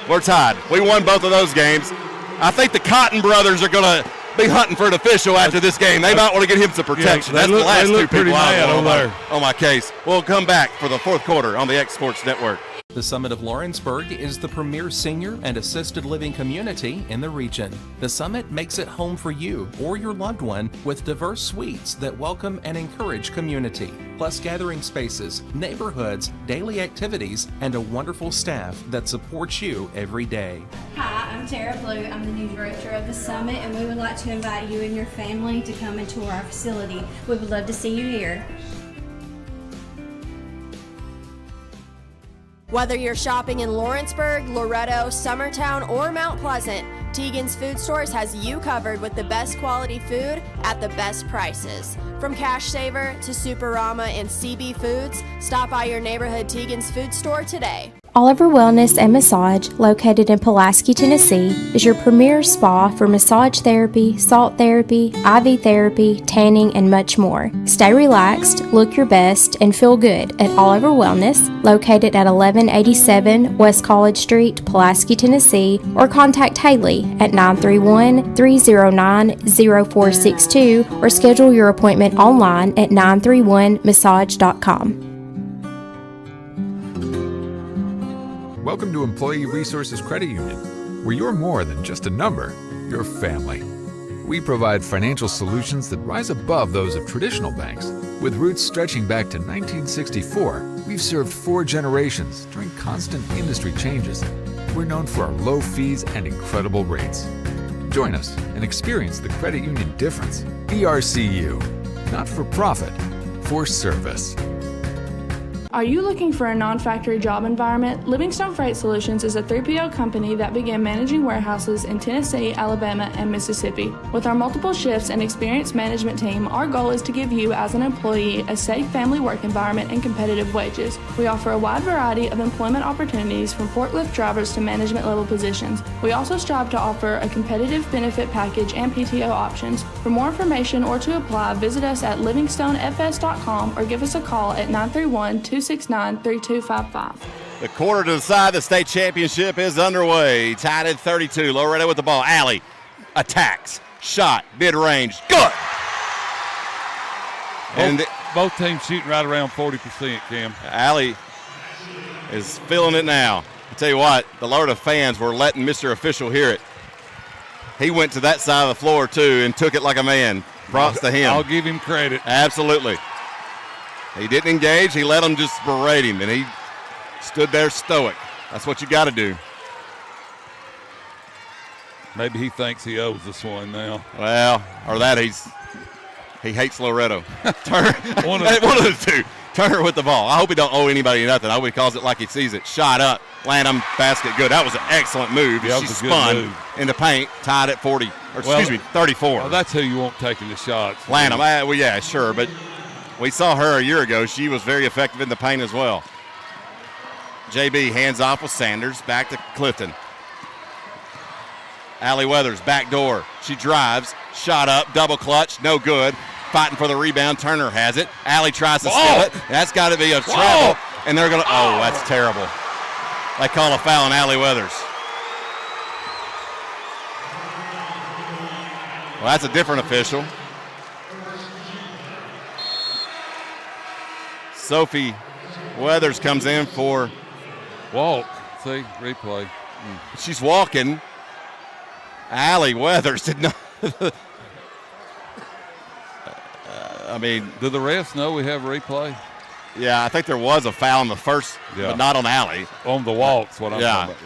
we're tied. We won both of those games. I think the Cotton brothers are going to be hunting for an official after this game. They might want to get him some protection. Yeah, That's the last 2 people mad I over there. on my case. We'll come back for the fourth quarter on the X Sports Network. The Summit of Lawrenceburg is the premier senior and assisted living community in the region. The Summit makes it home for you or your loved one with diverse suites that welcome and encourage community, plus gathering spaces, neighborhoods, daily activities, and a wonderful staff that supports you every day. Hi, I'm Tara Blue. I'm the new director of the Summit, and we would like to invite you and your family to come and tour our facility. We would love to see you here. Whether you're shopping in Lawrenceburg, Loretto, Summertown, or Mount Pleasant, Teagan's Food Stores has you covered with the best quality food at the best prices. From Cash Saver to Superama and CB Foods, stop by your neighborhood Teagan's Food Store today. Oliver Wellness and Massage, located in Pulaski, Tennessee, is your premier spa for massage therapy, salt therapy, IV therapy, tanning, and much more. Stay relaxed, look your best, and feel good at Oliver Wellness, located at 1187 West College Street, Pulaski, Tennessee, or contact Haley at 931-309-0462 or schedule your appointment online at 931massage.com. Welcome to Employee Resources Credit Union, where you're more than just a number, you're family. We provide financial solutions that rise above those of traditional banks. With roots stretching back to 1964, we've served 4 generations during constant industry changes. We're known for our low fees and incredible rates. Join us and experience the credit union difference. ERCU, not for profit, for service. Are you looking for a non-factory job environment? Livingstone Freight Solutions is a 3PL company that began managing warehouses in Tennessee, Alabama, and Mississippi. With our multiple shifts and experienced management team, our goal is to give you, as an employee, a safe family work environment and competitive wages. We offer a wide variety of employment opportunities from forklift drivers to management level positions. We also strive to offer a competitive benefit package and PTO options. For more information or to apply, visit us at livingstonefs.com or give us a call at 931-269-3255. The quarter to decide the state championship is underway. Tied at 32. Loretto with the ball. Alley attacks. Shot. Mid-range. Good. And both teams shooting right around 40%, Cam. Alley is feeling it now. I tell you what, the Loretto fans were letting Mr. Official hear it. He went to that side of the floor, too, and took it like a man. Props to him. I'll give him credit. Absolutely. He didn't engage. He let him just berate him, and he stood there stoic. That's what you got to do. Maybe he thinks he owes us one now. Well, or that he hates Loretto. Turner, one of the two. Turner with the ball. I hope he don't owe anybody nothing. I hope he calls it like he sees it. Shot up. Lanham, basket, good. That was an excellent move. Yeah, she spun in the paint, tied at 40, or excuse me, 34. Well, that's who you want taking the shots. Lanham, well, yeah, sure, but we saw her a year ago. She was very effective in the paint as well. JB hands off with Sanders. Back to Clifton. Allie Weathers, back door. She drives. Shot up. Double clutch. No good. Fighting for the rebound. Turner has it. Allie tries to steal it. That's got to be a travel. And they're going to – oh, that's terrible. They call a foul on Allie Weathers. Well, that's a different official. Sophie Weathers comes in for walk. See, replay. She's walking. Allie Weathers did not. I mean, do the refs know we have replay? Yeah, I think there was a foul on the first, but not on Allie. On the walks, what I'm talking about.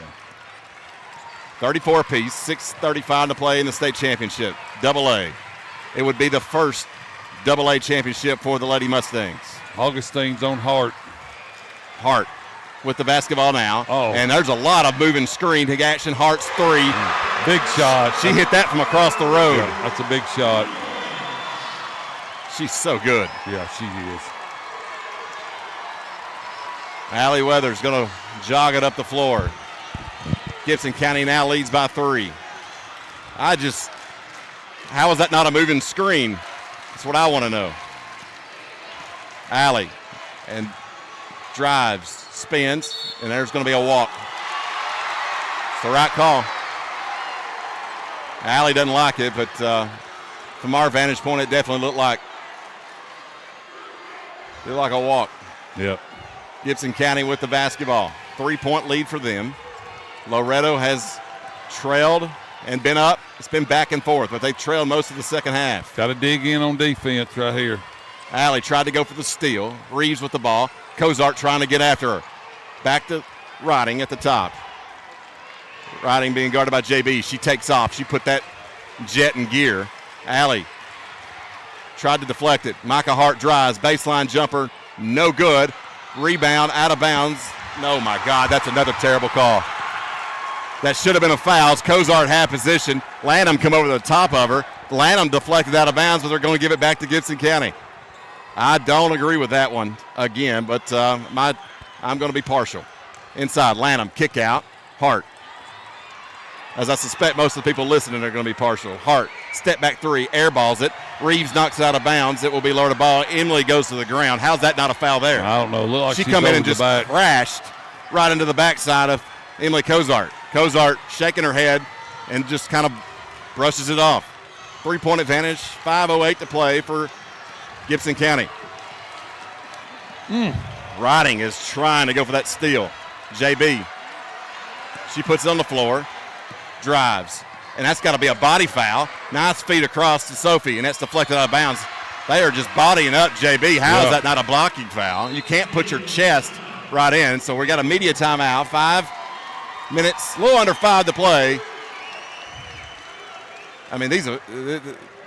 34 apiece, 6:35 to play in the state championship. AA. It would be the first AA championship for the Lady Mustangs. Augustine's on Hart. Hart with the basketball now. Oh. And there's a lot of moving screen to action. Hart's three. Big shot. She hit that from across the road. Yeah, that's a big shot. She's so good. Yeah, she is. Allie Weathers going to jog it up the floor. Gibson County now leads by 3. How is that not a moving screen? That's what I want to know. Allie, and drives, spins, and there's going to be a walk. It's the right call. Allie doesn't like it, but from our vantage point, it definitely looked like a walk. Yep. Gibson County with the basketball. 3-point lead for them. Loretto has trailed and been up. It's been back and forth, but they trailed most of the second half. Got to dig in on defense right here. Allie tried to go for the steal. Reeves with the ball. Cozart trying to get after her. Back to Riding at the top. Riding being guarded by JB. She takes off. She put that jet in gear. Allie tried to deflect it. Micah Hart drives. Baseline jumper. No good. Rebound out of bounds. Oh, my God. That's another terrible call. That should have been a foul. Cozart had position. Lanham come over the top of her. Lanham deflected out of bounds, but they're going to give it back to Gibson County. I don't agree with that one again, but I'm going to be partial. Inside, Lanham, kick out. Hart. As I suspect most of the people listening are going to be partial. Hart, step back three, airballs it. Reeves knocks it out of bounds. It will be lower to ball. Emily goes to the ground. How's that not a foul there? I don't know. Look like she come in and just crashed right into the backside of Emily Cozart. Cozart shaking her head and just kind of brushes it off. 3-point advantage, 5:08 to play for Gibson County. Riding is trying to go for that steal. JB. She puts it on the floor, drives, and that's got to be a body foul. Nice feet across to Sophie, and that's deflected out of bounds. They are just bodying up JB. How is that not a blocking foul? You can't put your chest right in, so we got a media timeout. 5 minutes, a little under 5 to play. I mean, these are,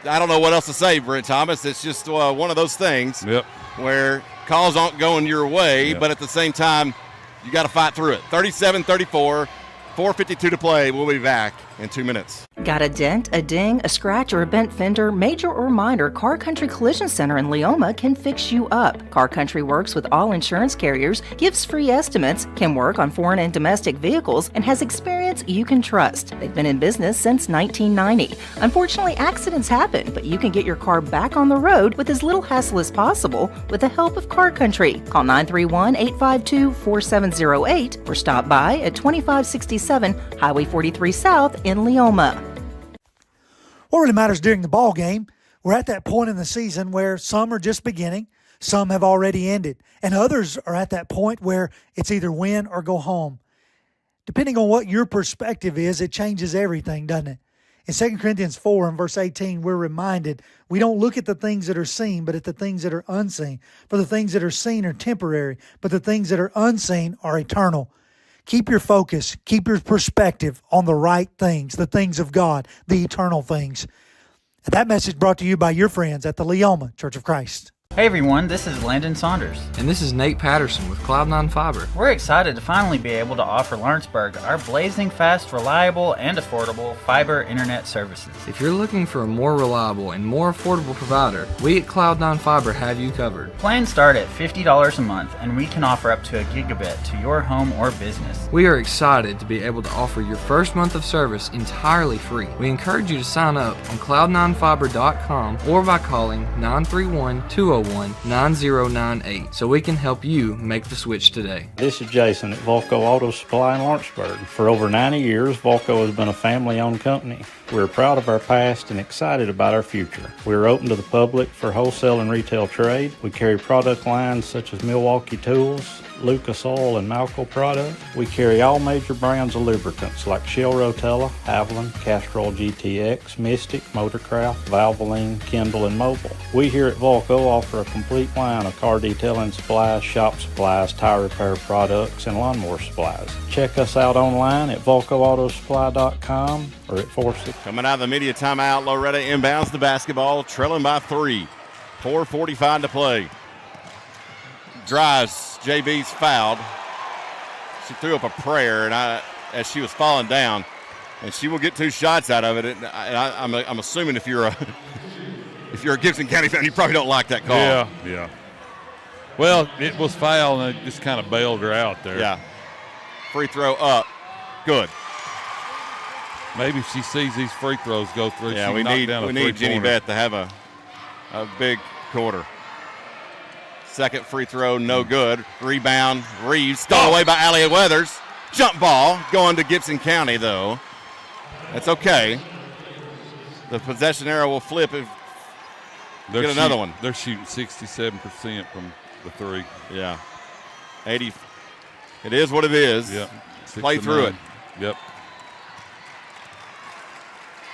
I don't know what else to say, Brent Thomas. It's just one of those things where calls aren't going your way, but at the same time, you got to fight through it. 37-34, 4:52 to play. We'll be back in 2 minutes. Got a dent, a ding, a scratch, or a bent fender? Major or minor, Car Country Collision Center in Leoma can fix you up. Car Country works with all insurance carriers, gives free estimates, can work on foreign and domestic vehicles, and has experience you can trust. They've been in business since 1990. Unfortunately, accidents happen, but you can get your car back on the road with as little hassle as possible with the help of Car Country. Call 931-852-4708 or stop by at 2567 Highway 43 South in Leoma. What really matters during the ball game, we're at that point in the season where some are just beginning, some have already ended, and others are at that point where it's either win or go home. Depending on what your perspective is, it changes everything, doesn't it? In 2 Corinthians 4 and verse 18, we're reminded we don't look at the things that are seen, but at the things that are unseen. For the things that are seen are temporary, but the things that are unseen are eternal. Keep your focus, keep your perspective on the right things, the things of God, the eternal things. And that message brought to you by your friends at the Leoma Church of Christ. Hey everyone, this is Landon Saunders. And this is Nate Patterson with Cloud9 Fiber. We're excited to finally be able to offer Lawrenceburg our blazing fast, reliable, and affordable fiber internet services. If you're looking for a more reliable and more affordable provider, we at Cloud9 Fiber have you covered. Plans start at $50 a month, and we can offer up to a gigabit to your home or business. We are excited to be able to offer your first month of service entirely free. We encourage you to sign up on cloud9fiber.com or by calling 931-201-9098 so we can help you make the switch today. This is Jason at Volco Auto Supply in Lawrenceburg. For over 90 years, Volco has been a family-owned company. We're proud of our past and excited about our future. We're open to the public for wholesale and retail trade. We carry product lines such as Milwaukee Tools, Lucas Oil, and Malco products. We carry all major brands of lubricants like Shell Rotella, Haviland, Castrol GTX, Mystic, Motorcraft, Valvoline, Kindle, and Mobil. We here at Volco offer a complete line of car detailing supplies, shop supplies, tire repair products, and lawnmower supplies. Check us out online at VolcoAutosupply.com or at 46. Coming out of the media timeout, Loretto inbounds the basketball, trailing by 3. 4:45 to play. Drives, JB's fouled. She threw up a prayer, and as she was falling down, and she will get 2 shots out of it. And I'm assuming if you're a Gibson County fan, you probably don't like that call. Yeah. Well, it was foul, and it just kind of bailed her out there. Yeah. Free throw up. Good. Maybe if she sees these free throws go through, yeah, she we need Jenny Beth to have a big quarter. Second free throw, no good. Rebound, Reeves, stolen away by Allie Weathers. Jump ball going to Gibson County, though. That's okay. The possession arrow will flip if get another one. They're shooting 67% from the 3. Yeah. 80. It is what it is. Yep. Play through it. Yep.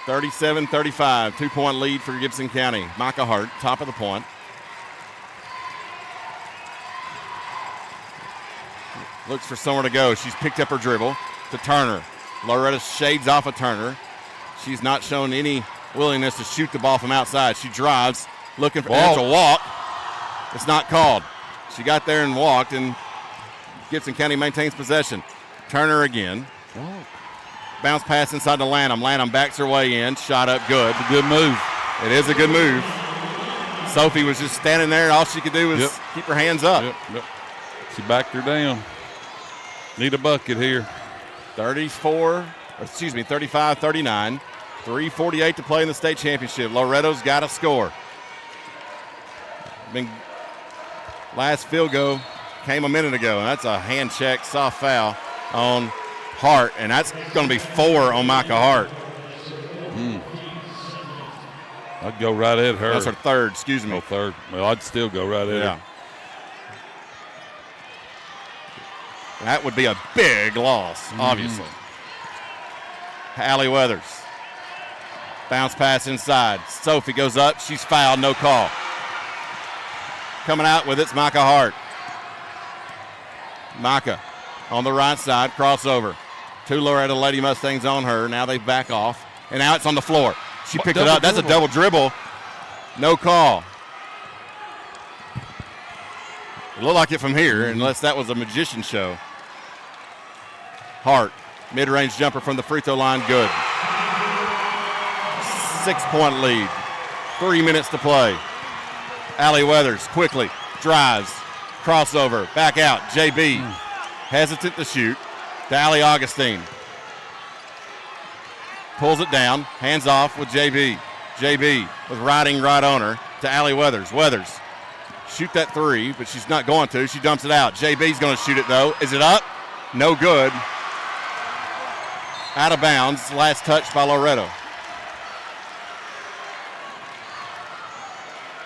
37-35, 2-point lead for Gibson County. Micah Hart, top of the point. Looks for somewhere to go. She's picked up her dribble to Turner. Loretto shades off of Turner. She's not shown any willingness to shoot the ball from outside. She drives, looking for a walk. It's not called. She got there and walked, and Gibson County maintains possession. Turner again. Bounce pass inside to Lanham. Lanham backs her way in. Shot up good. It's a good move. It is a good move. Sophie was just standing there, and all she could do was keep her hands up. Yep. She backed her down. Need a bucket here. 35-39. 3:48 to play in the state championship. Loretto's got to score. Last field goal came a minute ago, and that's a hand check, soft foul on Hart, and that's going to be 4 on Micah Hart. I'd go right at her. That's her third, excuse me. Oh, third. Well, I'd still go right at her. That would be a big loss, obviously. Allie Weathers. Bounce pass inside. Sophie goes up. She's fouled. No call. Coming out with it's Micah Hart. Micah on the right side. Crossover. 2 Loretto Lady Mustangs on her. Now they back off. And now it's on the floor. She picked it up. That's a double dribble. No call. It looked like it from here, unless that was a magician show. Hart, mid-range jumper from the free throw line, good. 6-point lead. 3 minutes to play. Allie Weathers quickly drives, crossover, back out. JB hesitant to shoot. To Allie Augustine. Pulls it down, hands off with JB. JB was riding right on her to Allie Weathers. Weathers, shoot that 3, but she's not going to. She dumps it out. JB's going to shoot it, though. Is it up? No good. Out of bounds. Last touch by Loretto.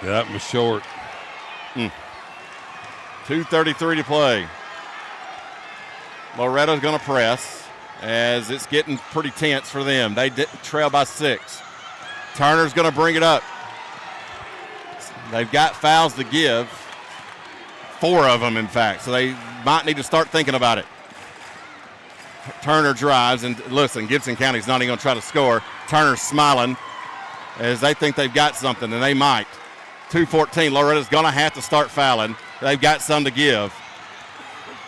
That was short. 2:33 to play. Loretto's going to press as it's getting pretty tense for them. They trail by 6. Turner's going to bring it up. They've got fouls to give. 4 of them, in fact, so they might need to start thinking about it. Turner drives, and listen, Gibson County's not even going to try to score. Turner's smiling as they think they've got something, and they might. 2:14, Loretta's going to have to start fouling. They've got some to give.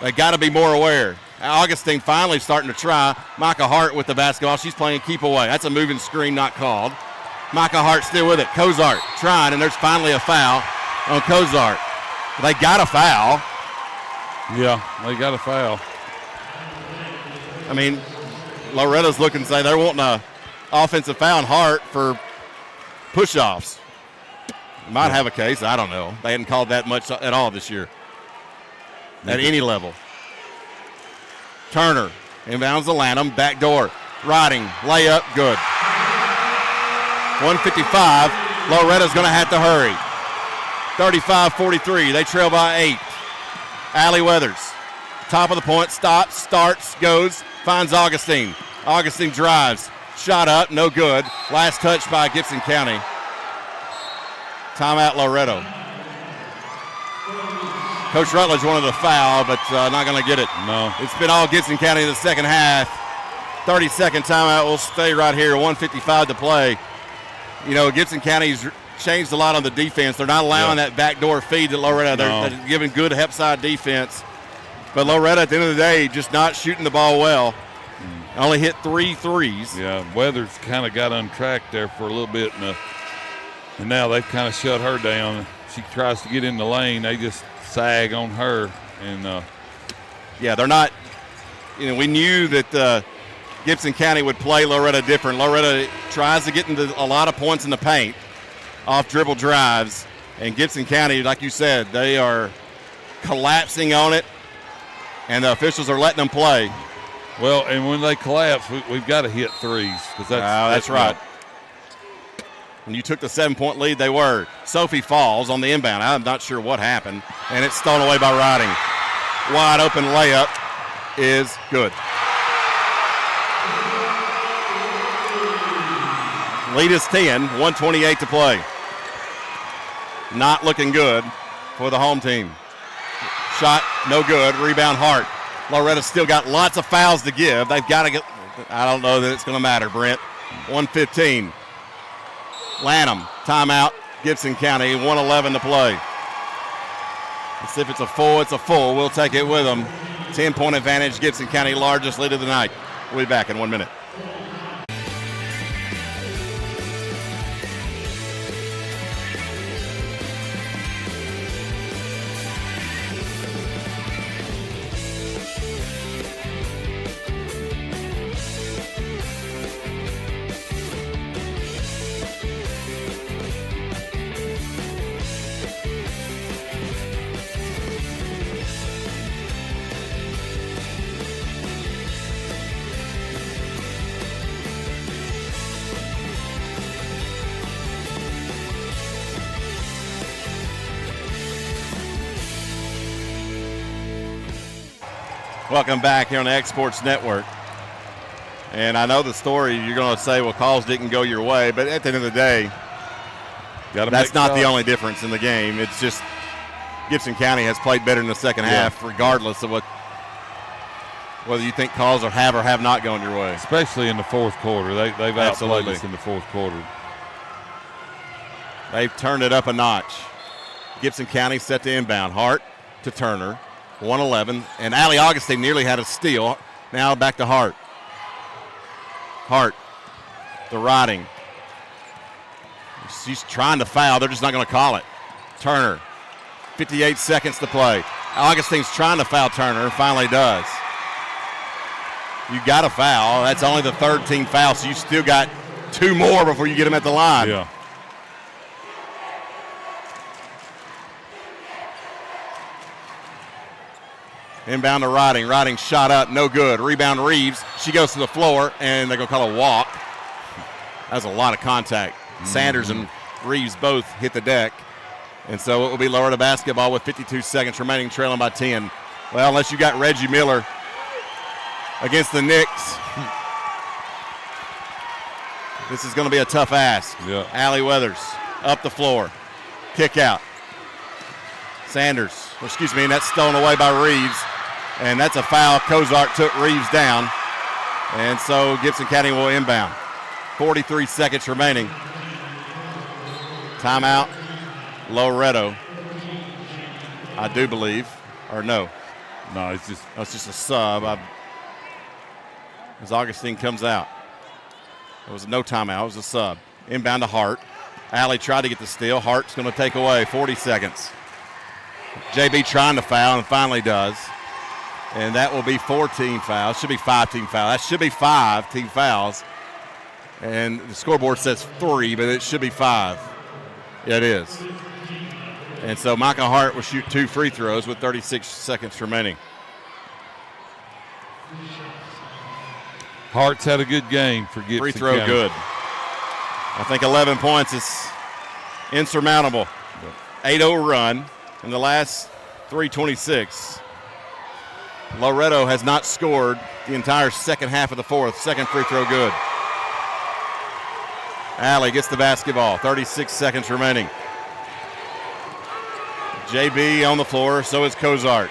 They got to be more aware. Augustine finally starting to try. Micah Hart with the basketball. She's playing keep away. That's a moving screen, not called. Micah Hart still with it. Cozart trying, and there's finally a foul on Cozart. They got a foul. Yeah, they got a foul. I mean, Loretta's looking to say they're wanting a offensive foul on Hart for push-offs. Might have a case. I don't know. They hadn't called that much at all this year at any level. Turner inbounds the Lanham. Back door. Riding. Layup. Good. 1:55. Loretta's going to have to hurry. 35-43. They trail by 8. Allie Weathers. Top of the point. Stops. Starts. Goes. Finds Augustine. Augustine drives. Shot up. No good. Last touch by Gibson County. Timeout Loretto. Coach Rutledge wanted a foul, but not going to get it. No. It's been all Gibson County in the second half. 30-second timeout. We'll stay right here. 1:55 to play. You know, Gibson County's changed a lot on the defense. They're not allowing that backdoor feed to Loretto. They're giving good help side defense. But Loretto, at the end of the day, just not shooting the ball well. Only hit 3 threes. Yeah, Weathers kind of got untracked there for a little bit, and now they've kind of shut her down. She tries to get in the lane. They just sag on her. And yeah, they're not – you know, we knew that Gibson County would play Loretto different. Loretto tries to get into a lot of points in the paint off dribble drives. And Gibson County, like you said, they are collapsing on it, and the officials are letting them play. Well, and when they collapse, we've got to hit threes. That's right. When you took the 7-point lead, they were. Sophie falls on the inbound. I'm not sure what happened, and it's stolen away by Riding. Wide open layup is good. Lead is 10, 1:28 to play. Not looking good for the home team. Shot, no good. Rebound, Hart. Loretta's still got lots of fouls to give. They've got to get, I don't know that it's going to matter, Brent. 1:15. Lanham, timeout. Gibson County, 1:11 to play. Let's see if it's a full. It's a full. We'll take it with them. 10-point advantage. Gibson County, largest lead of the night. We'll be back in 1 minute. Welcome back here on the X Sports Network. And I know the story, you're going to say, well, calls didn't go your way, but at the end of the day, that's not the only difference in the game. It's just Gibson County has played better in the second half, regardless of whether you think calls or have not gone your way. Especially in the fourth quarter. They've outplayed us in the fourth quarter. They've turned it up a notch. Gibson County set to inbound. Hart to Turner. 1:11, and Allie Augustine nearly had a steal. Now back to Hart. Hart, the riding. She's trying to foul. They're just not going to call it. Turner, 58 seconds to play. Augustine's trying to foul Turner and finally does. You got a foul. That's only the third team foul, so you still got two more before you get them at the line. Yeah. Inbound to Riding. Riding shot up, no good. Rebound Reeves. She goes to the floor, and they're going to call a walk. That was a lot of contact. Sanders and Reeves both hit the deck. And so it will be Loretto basketball with 52 seconds remaining, trailing by 10. Well, unless you got Reggie Miller against the Knicks, this is going to be a tough ask. Yeah. Allie Weathers up the floor. Kick out. Sanders, and that's stolen away by Reeves. And that's a foul. Kozart took Reeves down. And so Gibson County will inbound. 43 seconds remaining. Timeout. Loretto, I do believe. Or no. No, it's just a sub. As Augustine comes out. It was no timeout. It was a sub. Inbound to Hart. Allie tried to get the steal. Hart's going to take away. 40 seconds. JB trying to foul and finally does. And that will be 14 fouls. Should be 5 team fouls. That should be 5 team fouls. And the scoreboard says 3, but it should be 5. Yeah, it is. And so Micah Hart will shoot 2 free throws with 36 seconds remaining. Hart's had a good game for Gibson Free throw County. good. I think 11 points is insurmountable. 8-0 run in the last 3:26. Loretto has not scored the entire second half of the fourth. Second free throw good. Allie gets the basketball. 36 seconds remaining. JB on the floor, so is Kozart.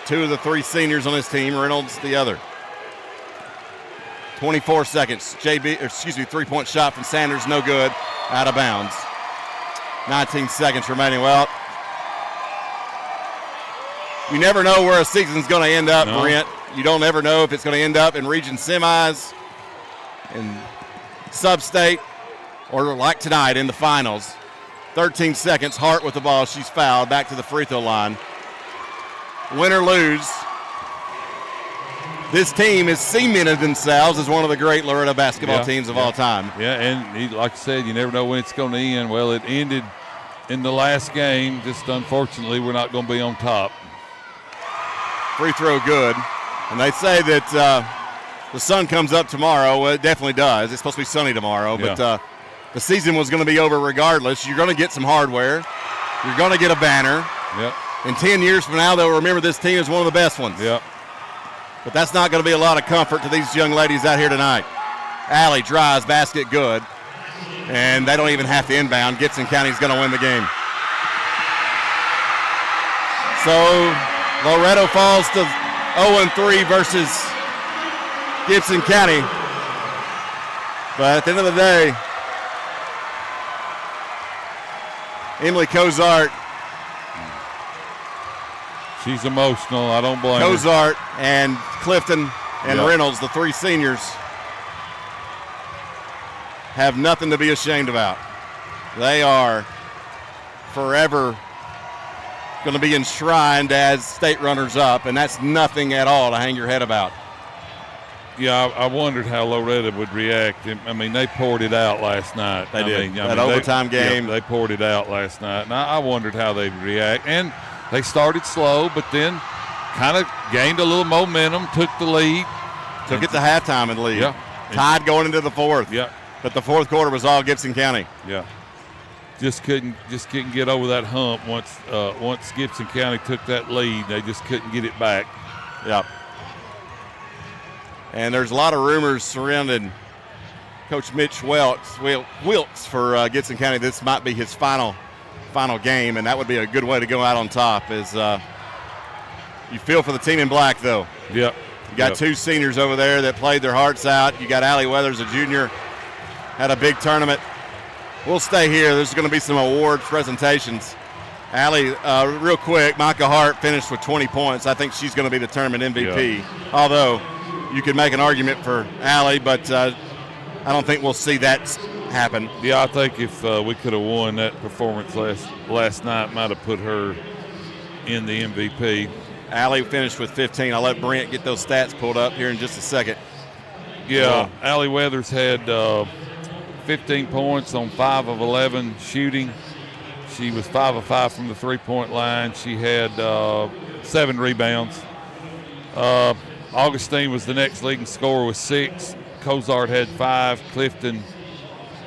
2 of the 3 seniors on his team, Reynolds the other. 24 seconds. 3-point shot from Sanders, no good. Out of bounds. 19 seconds remaining. Well, you never know where a season's going to end up, Brent. You don't ever know if it's going to end up in region semis, in sub-state, or like tonight in the finals. 13 seconds. Hart with the ball. She's fouled. Back to the free throw line. Win or lose, this team has cemented themselves as one of the great Loretto basketball teams of all time. Yeah, and like I said, you never know when it's going to end. Well, it ended in the last game. Just unfortunately, we're not going to be on top. Free throw good. And they say that the sun comes up tomorrow. Well, it definitely does. It's supposed to be sunny tomorrow. Yeah. But the season was going to be over regardless. You're going to get some hardware. You're going to get a banner. Yep. In 10 years from now, they'll remember this team as one of the best ones. Yep. But that's not going to be a lot of comfort to these young ladies out here tonight. Alley drives, basket good. And they don't even have to inbound. Gibson County's going to win the game. So Loretto falls to 0-3 versus Gibson County. But at the end of the day, Emily Cozart. She's emotional. I don't blame her. Cozart and Clifton and Yep. Reynolds, the three seniors, have nothing to be ashamed about. They are forever going to be enshrined as state runners-up, and that's nothing at all to hang your head about. Yeah, I wondered how Loretto would react. I mean, they poured it out last night. They did. That overtime game. Yeah, they poured it out last night, and I wondered how they'd react. And they started slow, but then kind of gained a little momentum, took the lead. Took it to halftime in the lead. Yeah. Tied going into the fourth. Yeah. But the fourth quarter was all Gibson County. Yeah. Just couldn't get over that hump once Gibson County took that lead. They just couldn't get it back. Yep. And there's a lot of rumors surrounding Coach Mitch Wilkes for Gibson County. This might be his final game, and that would be a good way to go out on top. Is you feel for the team in black, though. Yep. You got two seniors over there that played their hearts out. You got Allie Weathers, a junior, had a big tournament. We'll stay here. There's going to be some awards presentations. Allie, real quick, Micah Hart finished with 20 points. I think she's going to be the tournament MVP. Yeah. Although you could make an argument for Allie, but I don't think we'll see that happen. Yeah, I think if we could have won that performance last night, might have put her in the MVP. Allie finished with 15. I'll let Brent get those stats pulled up here in just a second. Yeah, Allie Weathers had 15 points on 5 of 11 shooting. She was 5 of 5 from the three-point line. She had 7 rebounds. Augustine was the next leading scorer with 6. Cozart had 5. Clifton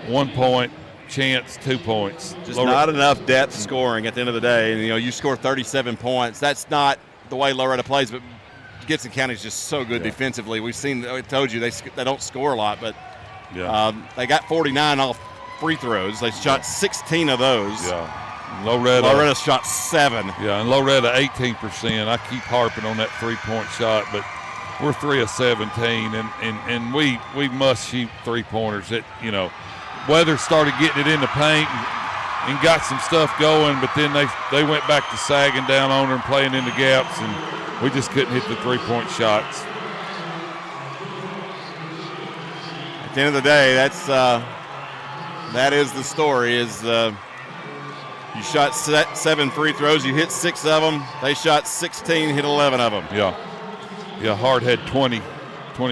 1 point. Chance 2 points. Just not enough depth scoring at the end of the day. And, you score 37 points. That's not the way Loretto plays, but Gibson County is just so good defensively. We've seen, I told you, they don't score a lot, but they got 49 off free throws. They shot 16 of those. Yeah. Loretto shot 7. Yeah, and Loretto 18%. I keep harping on that three-point shot, but we're 3 of 17, and we must shoot three-pointers. Weathers started getting it in the paint and got some stuff going, but then they went back to sagging down on her and playing in the gaps, and we just couldn't hit the three-point shots. At the end of the day, that is the story. You shot 7 free throws, you hit 6 of them. They shot 16, hit 11 of them. Yeah, Hart had 20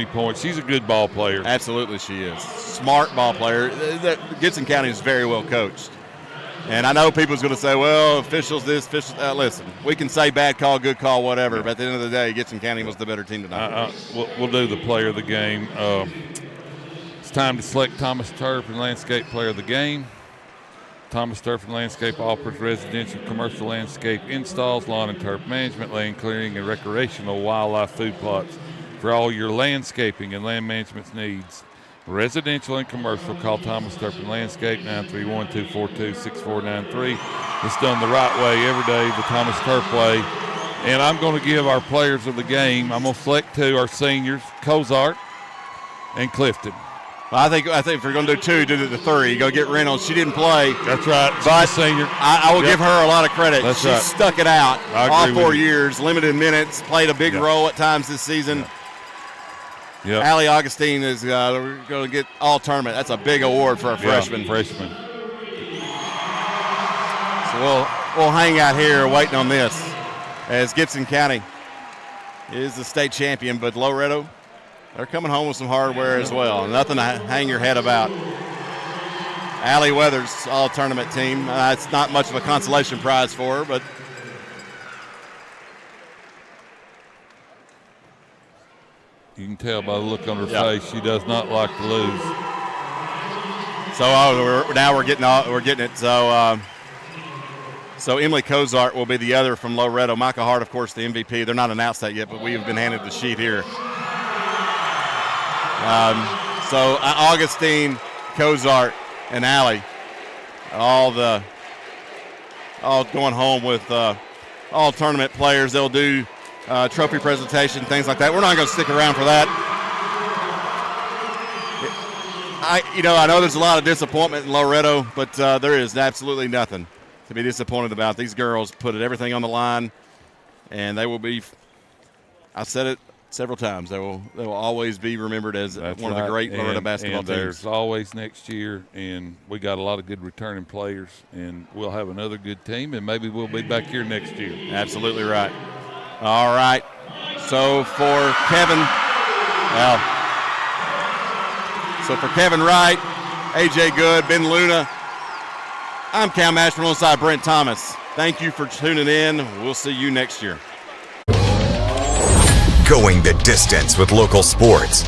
points. She's a good ball player. Absolutely she is. Smart ball player. Gibson County is very well coached. And I know people's going to say, well, officials this, officials that. Listen, we can say bad call, good call, whatever, but at the end of the day, Gibson County was the better team tonight. We'll do the player of the game. It's time to select Thomas Turf and Landscape Player of the Game. Thomas Turf and Landscape offers residential, commercial landscape installs, lawn and turf management, land clearing, and recreational wildlife food plots for all your landscaping and land management needs. Residential and commercial, call Thomas Turf and Landscape, 931-242-6493. It's done the right way every day, the Thomas Turf way. And I'm going to give our players of the game, I'm going to select 2, our seniors, Cozart and Clifton. Well, I think if we're going to do 2, do the 3. Go get Reynolds. She didn't play. That's right. But senior. I will give her a lot of credit. That's she right. Stuck it out all 4 years, limited minutes, played a big role at times this season. Yep. Allie Augustine is going to get all tournament. That's a big award for a freshman. Freshman. So we'll hang out here waiting on this as Gibson County is the state champion, but Loretto, they're coming home with some hardware as well. Nothing to hang your head about. Allie Weathers, all-tournament team. It's not much of a consolation prize for her, but you can tell by the look on her face, she does not like to lose. So now we're getting it. So So Emily Cozart will be the other from Loretto. Micah Hart, of course, the MVP. They're not announced that yet, but we have been handed the sheet here. So Augustine, Cozart, and Allie, all going home with all tournament players. They'll do trophy presentation, things like that. We're not going to stick around for that. I know there's a lot of disappointment in Loretto, but there is absolutely nothing to be disappointed about. These girls put everything on the line, and they will be. I've said it several times. They will always be remembered as one of the great Loretto basketball teams. There's always next year, and we got a lot of good returning players, and we'll have another good team, and maybe we'll be back here next year. Absolutely right. All right. So for Kevin, Wright, AJ Good, Ben Luna, I'm Cam Ashburn alongside Brent Thomas. Thank you for tuning in. We'll see you next year. Going the distance with local sports.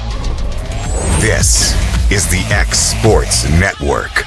This is the X Sports Network.